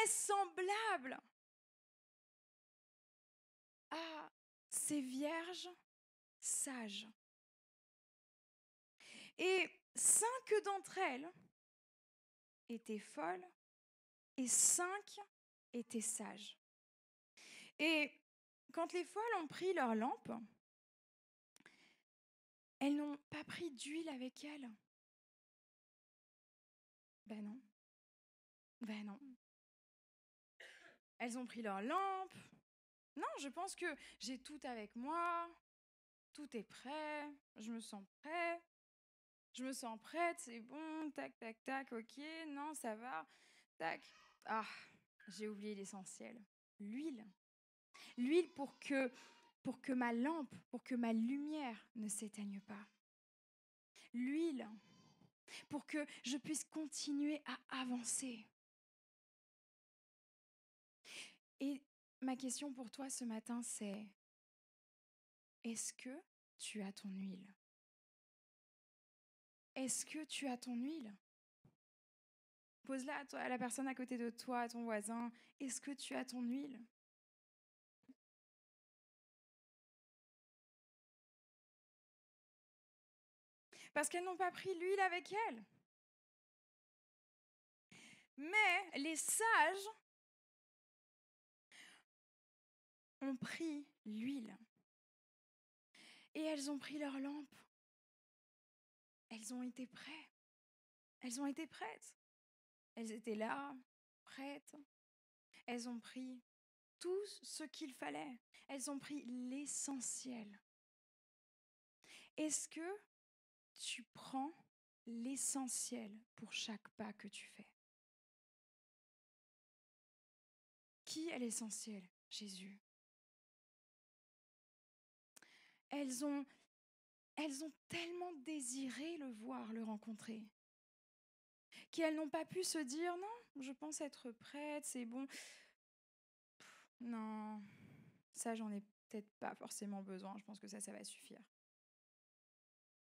est semblable à ces vierges sages. Et 5 d'entre elles étaient folles et 5 étaient sages. Et quand les folles ont pris leur lampe, elles n'ont pas pris d'huile avec elles. Ben non. Ben non. Elles ont pris leur lampe. Non, je pense que j'ai tout avec moi. Tout est prêt. Je me sens prêt. Je me sens prête, c'est bon. Tac, tac, tac. Ok, non, ça va. Tac. Ah, j'ai oublié l'essentiel. L'huile. L'huile pour que ma lampe, pour que ma lumière ne s'éteigne pas. L'huile pour que je puisse continuer à avancer. Et ma question pour toi ce matin, c'est: est-ce que tu as ton huile? Est-ce que tu as ton huile? Pose-la à, toi, à la personne à côté de toi, à ton voisin. Est-ce que tu as ton huile? Parce qu'elles n'ont pas pris l'huile avec elles. Mais les sages ont pris l'huile. Et elles ont pris leur lampe. Elles ont été prêtes. Elles ont été prêtes. Elles étaient là, prêtes. Elles ont pris tout ce qu'il fallait. Elles ont pris l'essentiel. Est-ce que tu prends l'essentiel pour chaque pas que tu fais? Qui est l'essentiel? Jésus. Elles ont tellement désiré le voir, le rencontrer, qu'elles n'ont pas pu se dire: non, je pense être prête, c'est bon. Non, ça j'en ai peut-être pas forcément besoin, je pense que ça va suffire.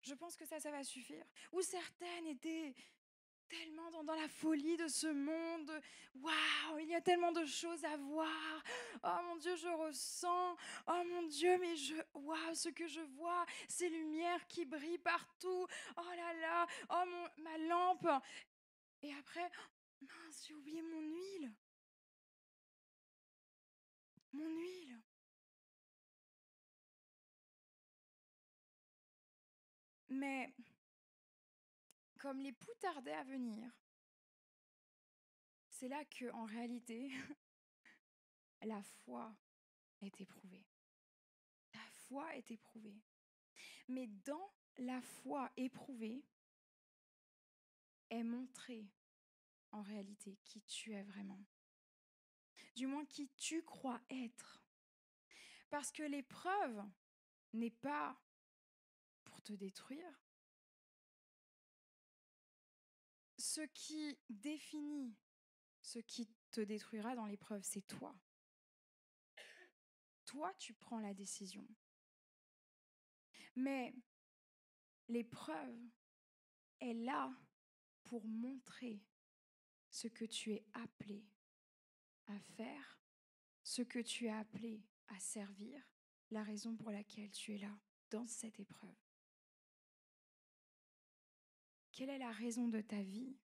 Je pense que ça va suffire. Ou certaines étaient tellement dans la folie de ce monde. Waouh, il y a tellement de choses à voir. Oh mon Dieu, je ressens. Oh mon Dieu, mais waouh, ce que je vois, ces lumières qui brillent partout. Oh là là, oh ma lampe. Et après, mince, j'ai oublié mon huile. mon huile. Mais comme l'époux tardait à venir, c'est là que, en réalité, la foi est éprouvée. La foi est éprouvée. Mais dans la foi éprouvée est montré en réalité qui tu es vraiment. Du moins qui tu crois être. Parce que l'épreuve n'est pas pour te détruire. Ce qui définit ce qui te détruira dans l'épreuve, c'est toi. Toi, tu prends la décision. Mais l'épreuve est là pour montrer ce que tu es appelé à faire, ce que tu es appelé à servir, la raison pour laquelle tu es là dans cette épreuve. Quelle est la raison de ta vie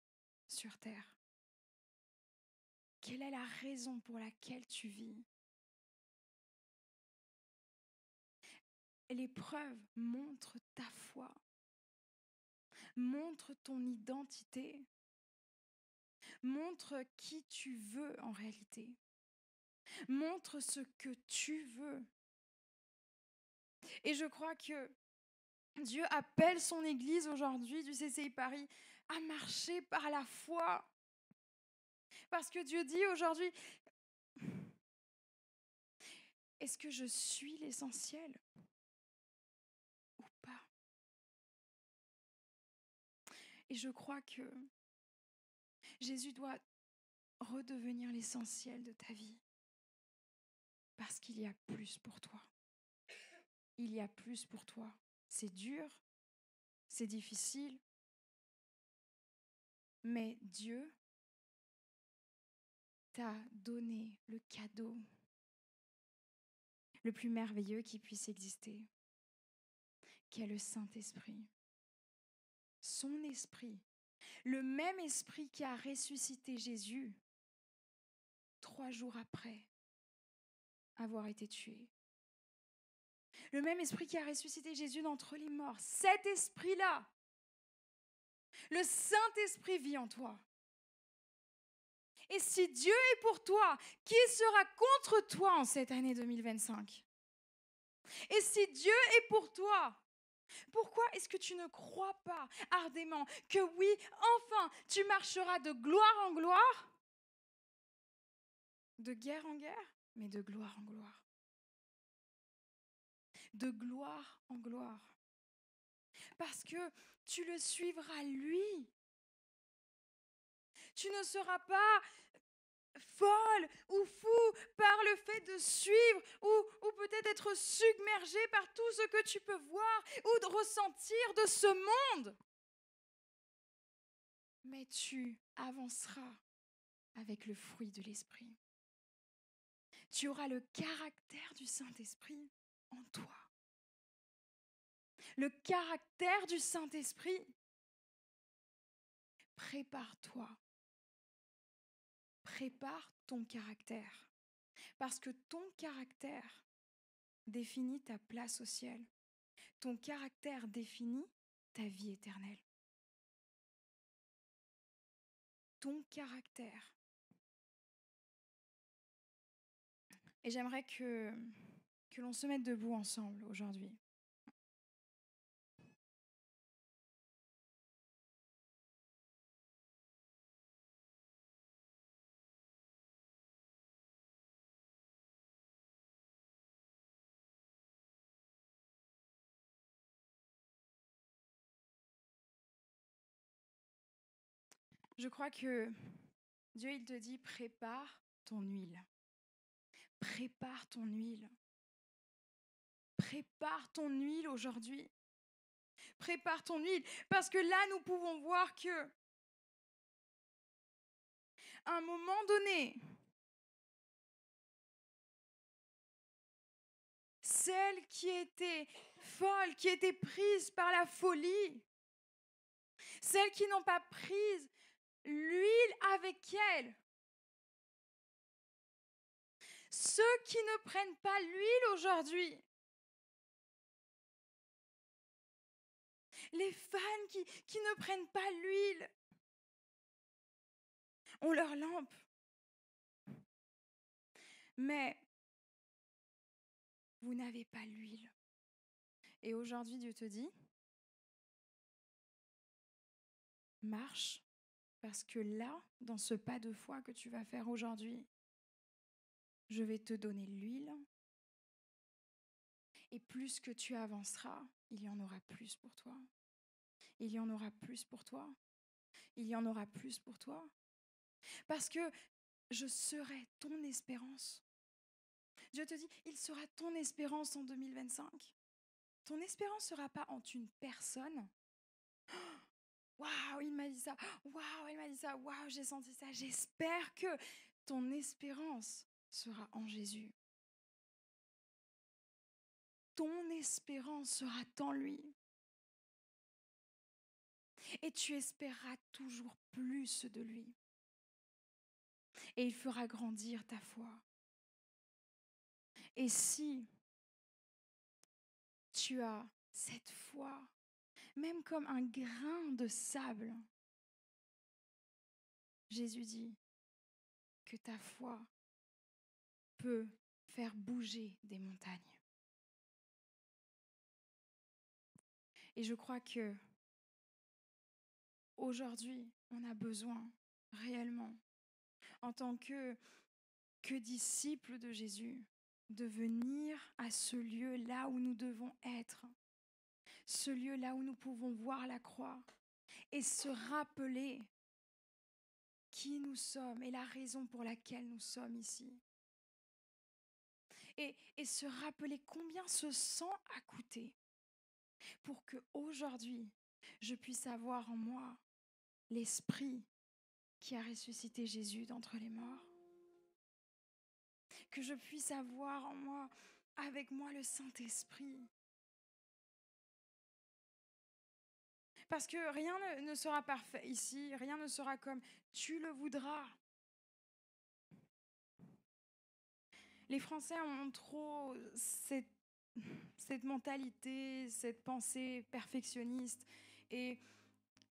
sur terre? Quelle est la raison pour laquelle tu vis? L'épreuve montre ta foi, montre ton identité, montre qui tu veux en réalité, montre ce que tu veux. Et je crois que Dieu appelle son Église aujourd'hui du CCI Paris à marcher par la foi. Parce que Dieu dit aujourd'hui, est-ce que je suis l'essentiel ou pas? Et je crois que Jésus doit redevenir l'essentiel de ta vie. Parce qu'il y a plus pour toi. Il y a plus pour toi. C'est dur, c'est difficile, mais Dieu t'a donné le cadeau le plus merveilleux qui puisse exister, qui est le Saint-Esprit. Son esprit, le même esprit qui a ressuscité Jésus 3 jours après avoir été tué. Le même esprit qui a ressuscité Jésus d'entre les morts. Cet esprit-là, le Saint-Esprit vit en toi. Et si Dieu est pour toi, qui sera contre toi en cette année 2025? Et si Dieu est pour toi, pourquoi est-ce que tu ne crois pas ardemment que oui, enfin, tu marcheras de gloire en gloire, de guerre en guerre, mais de gloire en gloire. De gloire en gloire. Parce que tu le suivras lui. Tu ne seras pas folle ou fou par le fait de suivre ou peut-être être submergé par tout ce que tu peux voir ou de ressentir de ce monde. Mais tu avanceras avec le fruit de l'Esprit. Tu auras le caractère du Saint-Esprit en toi. Le caractère du Saint-Esprit. Prépare-toi. Prépare ton caractère. Parce que ton caractère définit ta place au ciel. Ton caractère définit ta vie éternelle. Ton caractère. Et j'aimerais que l'on se mette debout ensemble aujourd'hui. Je crois que Dieu, il te dit, prépare ton huile. Prépare ton huile. Prépare ton huile aujourd'hui. Prépare ton huile. Parce que là, nous pouvons voir que, à un moment donné, celle qui était folle, qui était prise par la folie, celles qui n'ont pas prise l'huile avec elle, ceux qui ne prennent pas l'huile aujourd'hui. Les fans qui ne prennent pas l'huile ont leur lampe. Mais vous n'avez pas l'huile. Et aujourd'hui, Dieu te dit, marche, parce que là, dans ce pas de foi que tu vas faire aujourd'hui, je vais te donner l'huile. Et plus que tu avanceras, il y en aura plus pour toi. Il y en aura plus pour toi. Il y en aura plus pour toi. Parce que je serai ton espérance. Dieu te dit, il sera ton espérance en 2025. Ton espérance ne sera pas en une personne. Waouh, il m'a dit ça. Waouh, elle m'a dit ça. Waouh, j'ai senti ça. J'espère que ton espérance sera en Jésus. Ton espérance sera en lui. Et tu espéreras toujours plus de lui. Et il fera grandir ta foi. Et si tu as cette foi, même comme un grain de sable, Jésus dit que ta foi peut faire bouger des montagnes. Et je crois que aujourd'hui, on a besoin réellement, en tant que disciples de Jésus, de venir à ce lieu là où nous devons être, ce lieu là où nous pouvons voir la croix et se rappeler qui nous sommes et la raison pour laquelle nous sommes ici. Et se rappeler combien ce sang a coûté pour qu'aujourd'hui, je puisse avoir en moi l'Esprit qui a ressuscité Jésus d'entre les morts. Que je puisse avoir en moi, avec moi, le Saint-Esprit. Parce que rien ne sera parfait ici, rien ne sera comme tu le voudras. Les Français ont trop cette mentalité, cette pensée perfectionniste. Et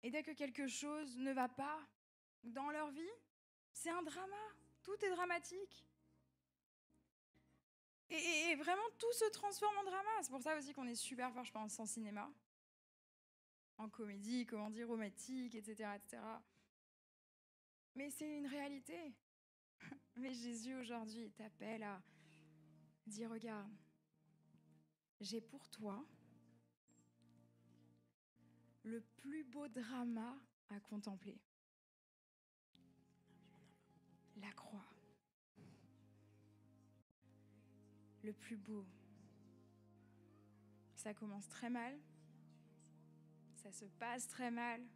dès que quelque chose ne va pas dans leur vie, c'est un drama. Tout est dramatique. Et vraiment, tout se transforme en drama. C'est pour ça aussi qu'on est super fort, je pense, en cinéma. En comédie, comédie romantique, etc., etc. Mais c'est une réalité. Mais Jésus, aujourd'hui, t'appelle à dire, regarde, j'ai pour toi le plus beau drama à contempler. La croix. Le plus beau. Ça commence très mal. Ça se passe très mal,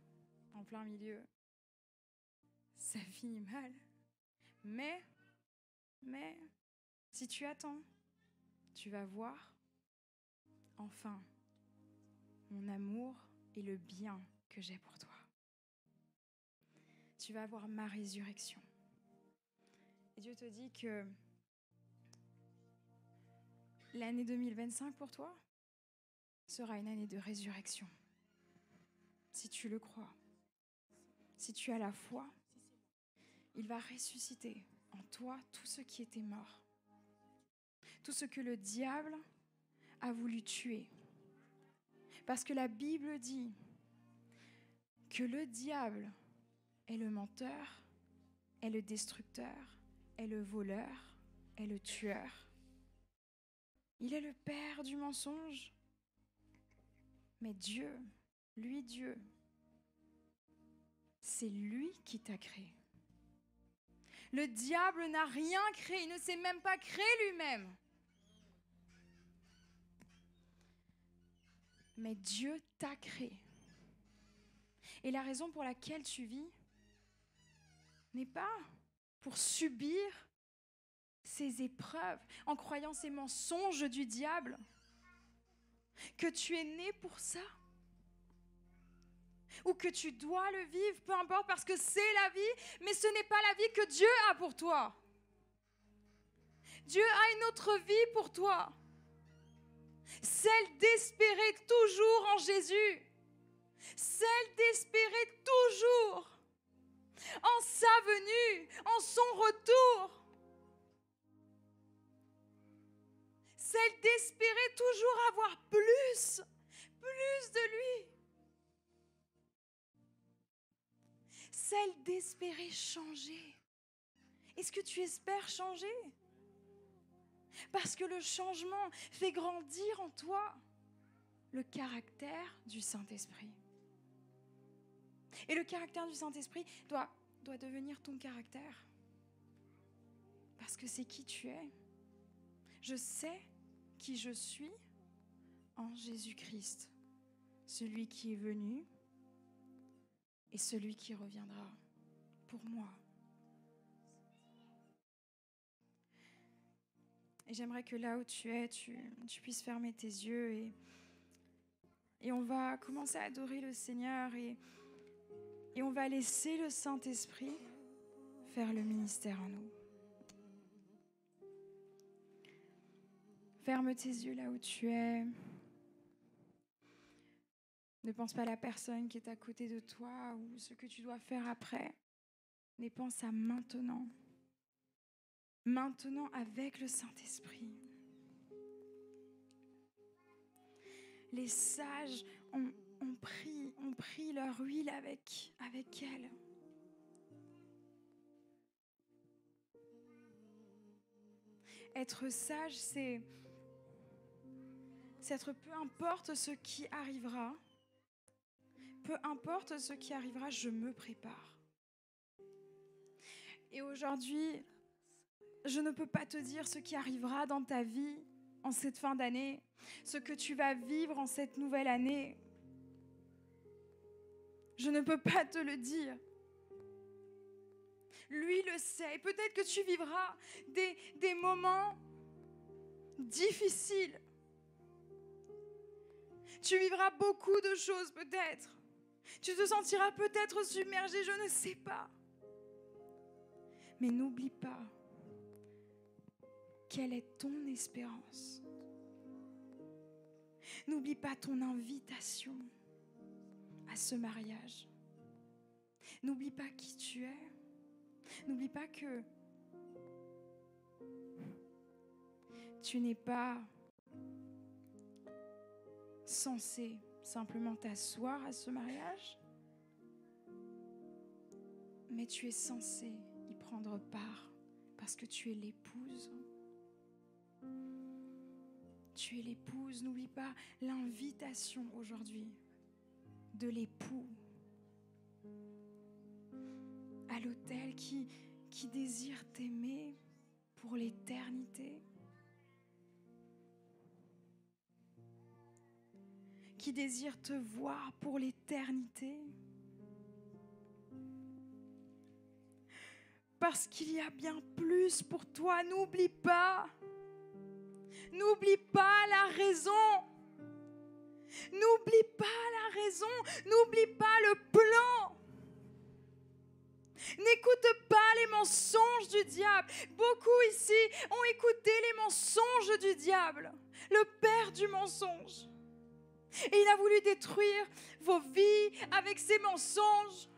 en plein milieu. Ça finit mal. Mais, si tu attends, tu vas voir, enfin, mon amour et le bien que j'ai pour toi. Tu vas voir ma résurrection. Et Dieu te dit que l'année 2025 pour toi sera une année de résurrection. Si tu le crois, si tu as la foi, il va ressusciter en toi tout ce qui était mort. Tout ce que le diable a voulu tuer. Parce que la Bible dit que le diable est le menteur, est le destructeur, est le voleur, est le tueur. Il est le père du mensonge. Mais Dieu, Dieu, c'est lui qui t'a créé. Le diable n'a rien créé, il ne s'est même pas créé lui-même. Mais Dieu t'a créé. Et la raison pour laquelle tu vis n'est pas pour subir ces épreuves en croyant ces mensonges du diable, que tu es né pour ça, ou que tu dois le vivre, peu importe, parce que c'est la vie, mais ce n'est pas la vie que Dieu a pour toi. Dieu a une autre vie pour toi. Celle d'espérer toujours en Jésus. Celle d'espérer toujours en sa venue, en son retour. Celle d'espérer toujours avoir plus de lui. Celle d'espérer changer. Est-ce que tu espères changer? Parce que le changement fait grandir en toi le caractère du Saint-Esprit. Et le caractère du Saint-Esprit doit devenir ton caractère. Parce que c'est qui tu es. Je sais qui je suis en Jésus-Christ, celui qui est venu et celui qui reviendra pour moi. Et j'aimerais que là où tu es, tu puisses fermer tes yeux et on va commencer à adorer le Seigneur et on va laisser le Saint-Esprit faire le ministère en nous. Ferme tes yeux là où tu es. Ne pense pas à la personne qui est à côté de toi ou ce que tu dois faire après. Mais pense à maintenant. Maintenant avec le Saint-Esprit. Les sages ont pris leur huile avec elle. Être sage, c'est être peu importe ce qui arrivera. Peu importe ce qui arrivera, je me prépare. Et aujourd'hui, je ne peux pas te dire ce qui arrivera dans ta vie en cette fin d'année, ce que tu vas vivre en cette nouvelle année. Je ne peux pas te le dire. Lui le sait. Peut-être que tu vivras des moments difficiles. Tu vivras beaucoup de choses peut-être. Tu te sentiras peut-être submergé, je ne sais pas. Mais n'oublie pas, quelle est ton espérance? N'oublie pas ton invitation à ce mariage. N'oublie pas qui tu es. N'oublie pas que tu n'es pas censé simplement t'asseoir à ce mariage, mais tu es censé y prendre part parce que tu es l'épouse. Tu es l'épouse. N'oublie pas l'invitation aujourd'hui de l'époux à l'autel qui désire t'aimer pour l'éternité, qui désire te voir pour l'éternité, parce qu'il y a bien plus pour toi. N'oublie pas la raison. N'oublie pas la raison. N'oublie pas le plan. N'écoute pas les mensonges du diable. Beaucoup ici ont écouté les mensonges du diable, le père du mensonge. Et il a voulu détruire vos vies avec ses mensonges.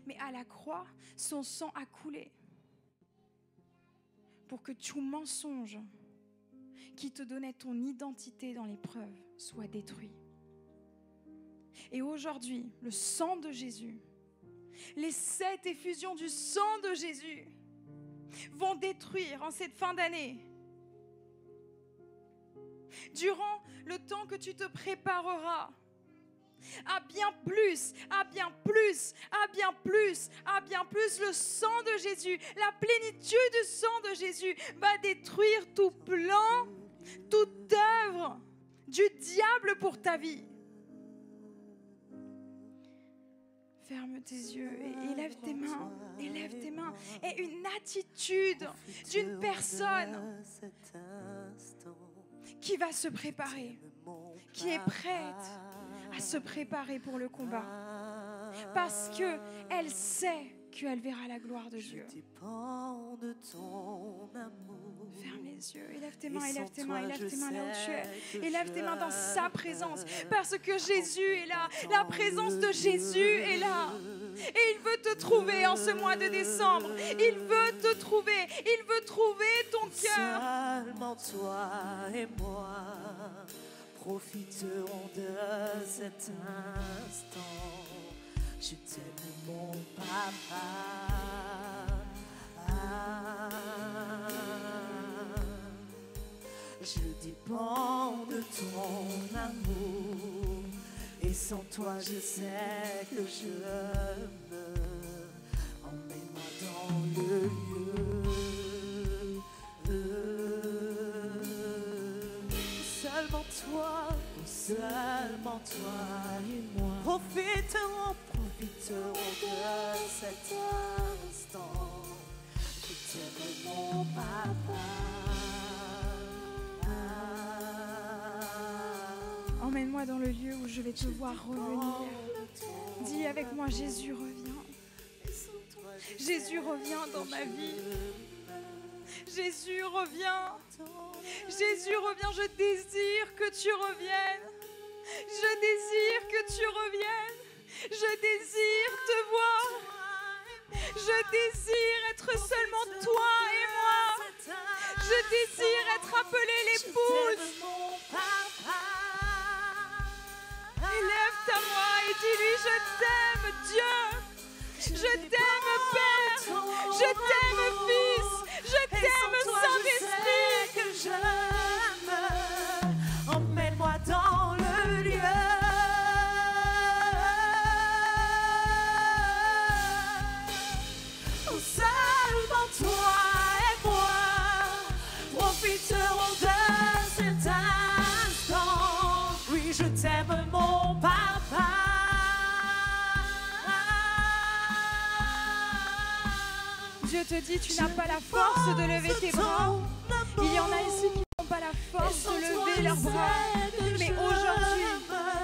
Mais à la croix, son sang a coulé pour que tout mensonge qui te donnait ton identité dans l'épreuve soit détruit. Et aujourd'hui, le sang de Jésus, les 7 effusions du sang de Jésus vont détruire en cette fin d'année. Durant le temps que tu te prépareras à bien plus, le sang de Jésus, la plénitude du sang de Jésus va détruire tout plan, toute œuvre du diable pour ta vie. Ferme tes yeux et élève tes mains. Élève tes mains. Et une attitude d'une personne qui va se préparer, qui est prête à se préparer pour le combat. Parce qu'elle sait qu'elle verra la gloire de Dieu. Je dépends de ton amour. Ferme les yeux, élève tes Et mains, élève sans tes mains, toi, élève je tes mains là où tu sais es. que Élève tes mains dans sa je présence, parce que Jésus est là. La dans présence le de Jésus lieu. est là. Et il veut te trouver en ce mois de décembre. Il veut te trouver. Il veut trouver ton cœur. Seulement toi et moi profiterons de cet instant. Je t'aime, mon papa. Je dépends de ton amour. Et sans toi, je sais que je meurs. Emmène-moi dans le lieu. Seulement toi et moi profiterons de cet instant. Je t'aime, mon papa. Emmène-moi dans le lieu où je vais te voir revenir. Dis avec moi, Jésus revient. Jésus revient dans ma vie. Jésus revient. Jésus revient. Je désire que tu reviennes. Je désire que tu reviennes. Je désire te voir. Je désire être seulement toi et moi. Je désire être appelée l'épouse. Élève-toi moi et dis-lui, je t'aime Dieu. Je t'aime Père. Je t'aime Fils. Je t'aime Saint-Esprit. Que j'aime. Emmène-moi dans le lieu. Où seulement toi et moi profiterons de cet instant. Oui, je t'aime, mon papa. Dieu te dit, tu n'as pas la force de lever tes bras. Il y en a ici qui n'ont pas la force de lever leurs bras. Mais aujourd'hui,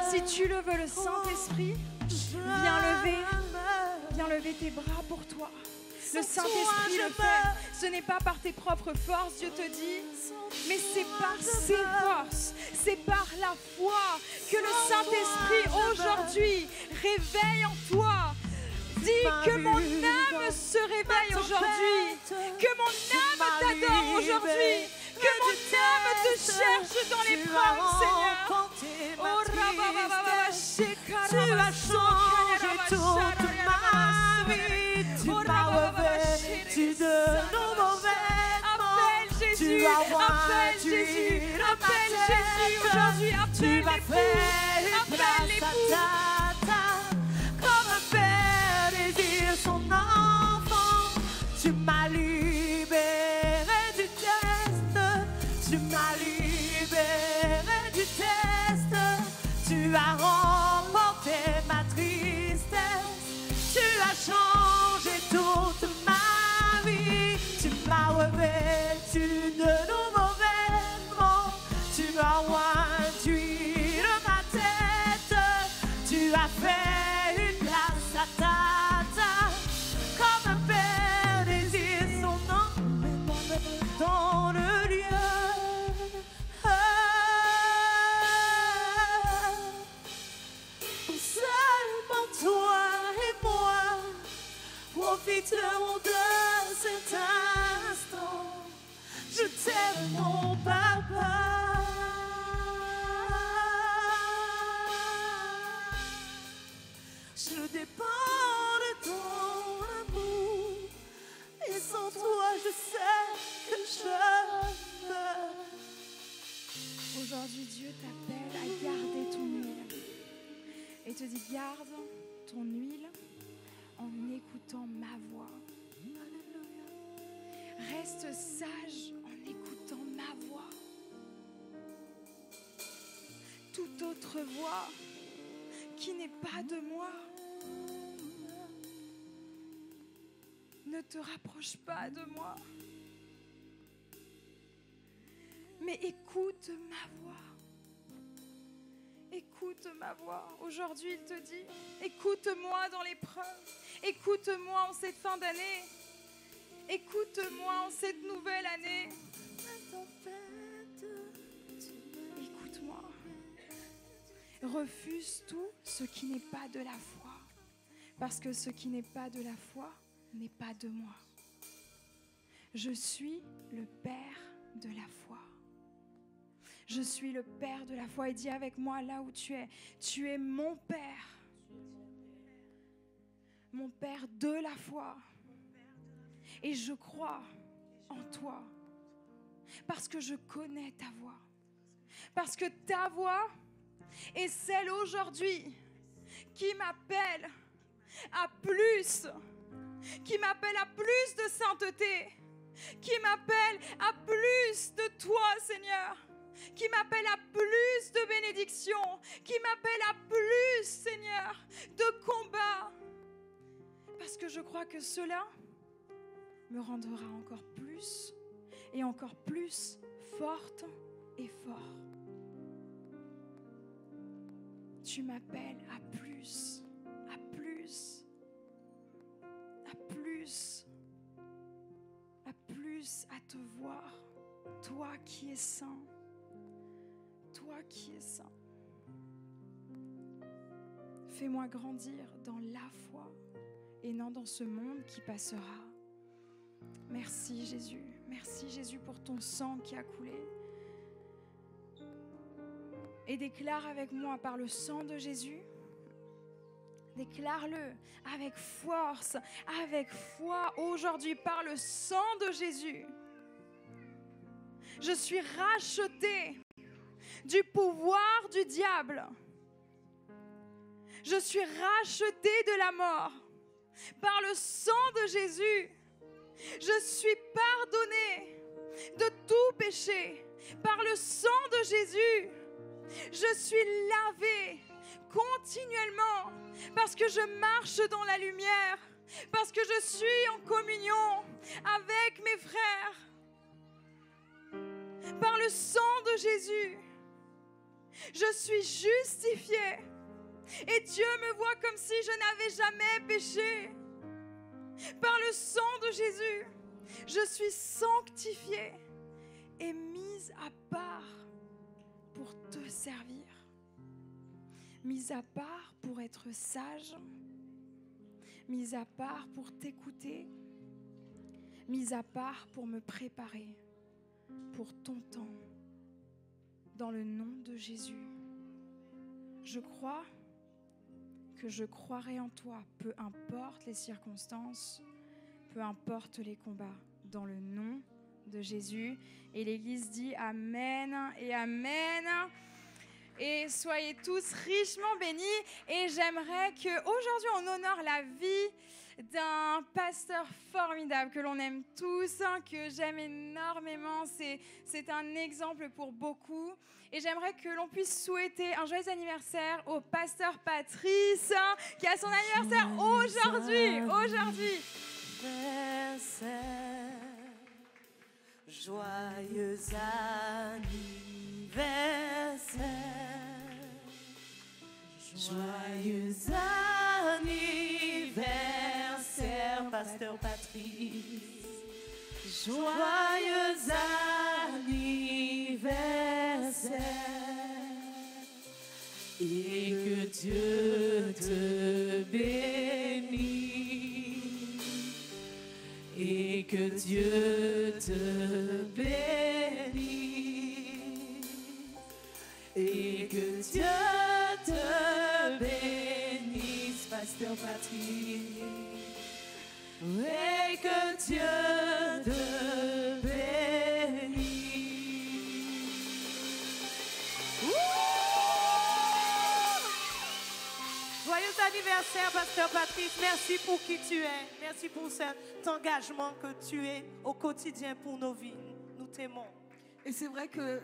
si tu le veux, le Saint-Esprit, viens lever tes bras pour toi. Le Saint-Esprit le fait. Ce n'est pas par tes propres forces, Dieu te dit, mais c'est par ses forces. C'est par la foi que le Saint-Esprit aujourd'hui réveille en toi. Dis que mon âme se réveille aujourd'hui. Que mon âme t'adore aujourd'hui. Que mon âme te cherche dans l'épreuve, Seigneur. Oh, rabababa, Tu as changé toute ma vie. Tu m'as revêtu de nouveaux vêtements. appelle Jésus, Tu as appelle ointu Jésus, ma appelle tête. Jésus aujourd'hui, Tu appelle m'as fait l'époux, une appelle place à l'époux. ta table. Comme un père désire son enfant. Tu m'as libéré du test. Tu m'as libéré du test. Tu as remporté ma tristesse. Tu as changé toute ma vie. Tu m'as revêtu de nouveaux vêtements. Tu as ointu ma tête. Tu as fait une place à ta table. Comme un père désire son enfant dans le lieu. Seulement toi et moi profiterons de cet instant. Je t'aime, mon papa. Je dépends de ton amour. Et sans toi, je sais que je meurs. Aujourd'hui, Dieu t'appelle à garder ton huile. Et te dit, garde ton huile en écoutant ma voix. Reste sage en écoutant ma voix. Toute autre voix qui n'est pas de moi ne te rapproche pas de moi. Mais écoute ma voix. Écoute écoute ma voix. Aujourd'hui, il te dit, écoute-moi dans l'épreuve. Écoute-moi en cette fin d'année. Écoute-moi en cette nouvelle année. Écoute-moi. Refuse tout ce qui n'est pas de la foi. Parce que ce qui n'est pas de la foi n'est pas de moi. Je suis le Père de la foi. Je suis le Père de la foi. Et dis avec moi là où tu es mon Père. Mon Père de la foi. Et je crois en toi. Parce que je connais ta voix. Parce que ta voix est celle aujourd'hui qui m'appelle à plus. Qui m'appelle à plus de sainteté. Qui m'appelle à plus de toi, Seigneur. Qui m'appelle à plus de bénédiction. Qui m'appelle à plus, Seigneur, de combat. Parce que je crois que cela me rendra encore plus et encore plus forte et fort. Tu m'appelles à plus, à plus, à plus, à plus à te voir. Toi qui es saint, toi qui es saint. Fais-moi grandir dans la foi et non dans ce monde qui passera. Merci Jésus pour ton sang qui a coulé. Et déclare avec moi par le sang de Jésus, déclare-le avec force, avec foi aujourd'hui par le sang de Jésus. Je suis rachetée du pouvoir du diable. Je suis rachetée de la mort par le sang de Jésus. Je suis pardonnée de tout péché par le sang de Jésus. Je suis lavée continuellement parce que je marche dans la lumière, parce que je suis en communion avec mes frères. Par le sang de Jésus, je suis justifiée et Dieu me voit comme si je n'avais jamais péché. Par le sang de Jésus, je suis sanctifiée et mise à part pour te servir. Mise à part pour être sage. Mise à part pour t'écouter. Mise à part pour me préparer pour ton temps. Dans le nom de Jésus, je crois que je croirai en toi, peu importe les circonstances, peu importe les combats, dans le nom de Jésus. Et l'Église dit Amen et Amen. Et soyez tous richement bénis. Et j'aimerais qu'aujourd'hui on honore la vie d'un pasteur formidable que l'on aime tous, que j'aime énormément. C'est un exemple pour beaucoup. Et j'aimerais que l'on puisse souhaiter un joyeux anniversaire au pasteur Patrice, qui a son anniversaire aujourd'hui. Joyeux anniversaire. Joyeux anniversaire, pasteur Patrice. Joyeux anniversaire. Et que Dieu te bénisse. Et que Dieu te bénisse. Et que Dieu te bénisse, pasteur Patrice. Et que Dieu te bénisse. Joyeux anniversaire, pasteur Patrice. Merci pour qui tu es. Merci pour cet engagement que tu es au quotidien pour nos vies. Nous t'aimons. Et c'est vrai que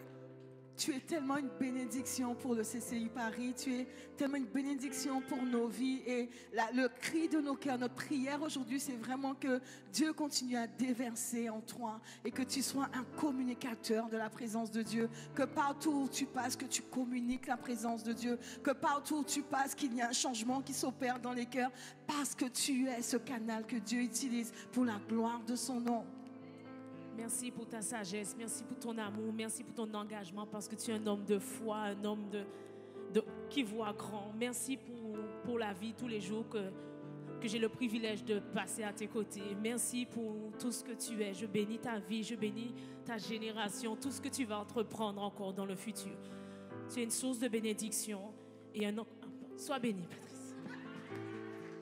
Tu es tellement une bénédiction pour le CCI Paris. Tu es tellement une bénédiction pour nos vies. Et le cri de nos cœurs, notre prière aujourd'hui, c'est vraiment que Dieu continue à déverser en toi et que tu sois un communicateur de la présence de Dieu. Que partout où tu passes, que tu communiques la présence de Dieu. Que partout où tu passes, qu'il y a un changement qui s'opère dans les cœurs parce que tu es ce canal que Dieu utilise pour la gloire de son nom. Merci pour ta sagesse, merci pour ton amour, merci pour ton engagement parce que tu es un homme de foi, un homme qui voit grand. Merci pour la vie tous les jours que j'ai le privilège de passer à tes côtés. Merci pour tout ce que tu es. Je bénis ta vie, je bénis ta génération, tout ce que tu vas entreprendre encore dans le futur. Tu es une source de bénédiction et un homme. Sois béni, Patrice.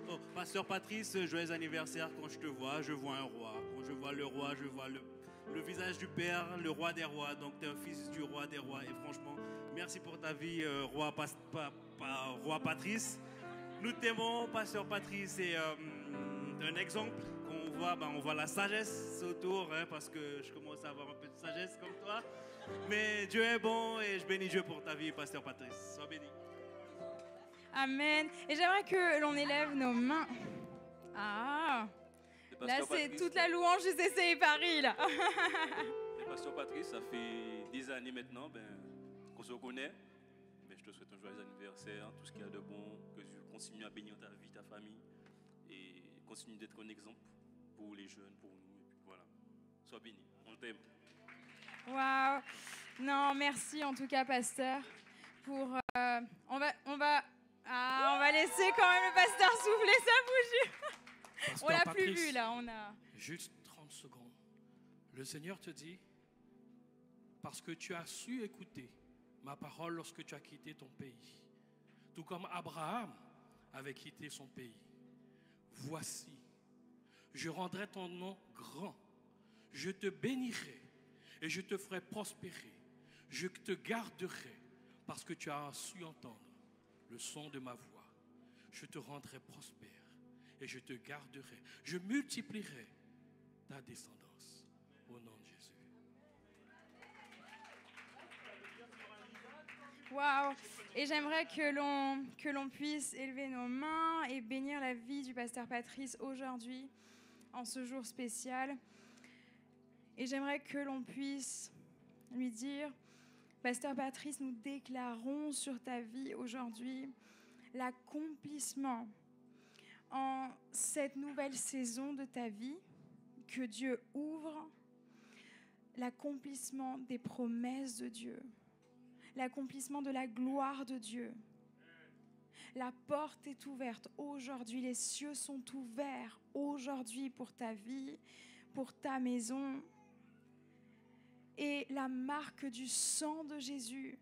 Oh, Pasteur Patrice, joyeux anniversaire. Quand je te vois, je vois un roi. Quand je vois le roi, je vois le visage du Père, le roi des rois. Donc, tu es un fils du roi des rois. Et franchement, merci pour ta vie, roi Patrice. Nous t'aimons, Pasteur Patrice. Et un exemple qu'on voit, on voit la sagesse autour, parce que je commence à avoir un peu de sagesse comme toi. Mais Dieu est bon et je bénis Dieu pour ta vie, Pasteur Patrice. Sois béni. Amen. Et j'aimerais que l'on élève nos mains. Ah, là c'est toute la louange du CCI Paris, là. Et Pasteur Patrice, ça fait des années maintenant qu'on se connaît. Je te souhaite un joyeux anniversaire, tout ce qu'il y a de bon, que tu continues à bénir ta vie, ta famille, et continue d'être un exemple pour les jeunes, pour nous. Et puis voilà, sois béni, on t'aime. Waouh. Non, merci en tout cas, pasteur. Pour, on va laisser quand même le pasteur souffler sa bougie. On l'a plus vu là, on a. Juste 30 secondes. Le Seigneur te dit, parce que tu as su écouter ma parole lorsque tu as quitté ton pays, tout comme Abraham avait quitté son pays. Voici, je rendrai ton nom grand, je te bénirai et je te ferai prospérer. Je te garderai parce que tu as su entendre le son de ma voix. Je te rendrai prospère et je te garderai. Je multiplierai ta descendance au nom de Jésus. Waouh! Et j'aimerais que l'on puisse élever nos mains et bénir la vie du pasteur Patrice aujourd'hui, en ce jour spécial. Et j'aimerais que l'on puisse lui dire, pasteur Patrice, nous déclarons sur ta vie aujourd'hui l'accomplissement en cette nouvelle saison de ta vie que Dieu ouvre, l'accomplissement des promesses de Dieu, l'accomplissement de la gloire de Dieu. La porte est ouverte aujourd'hui, les cieux sont ouverts aujourd'hui pour ta vie, pour ta maison. Et la marque du sang de Jésus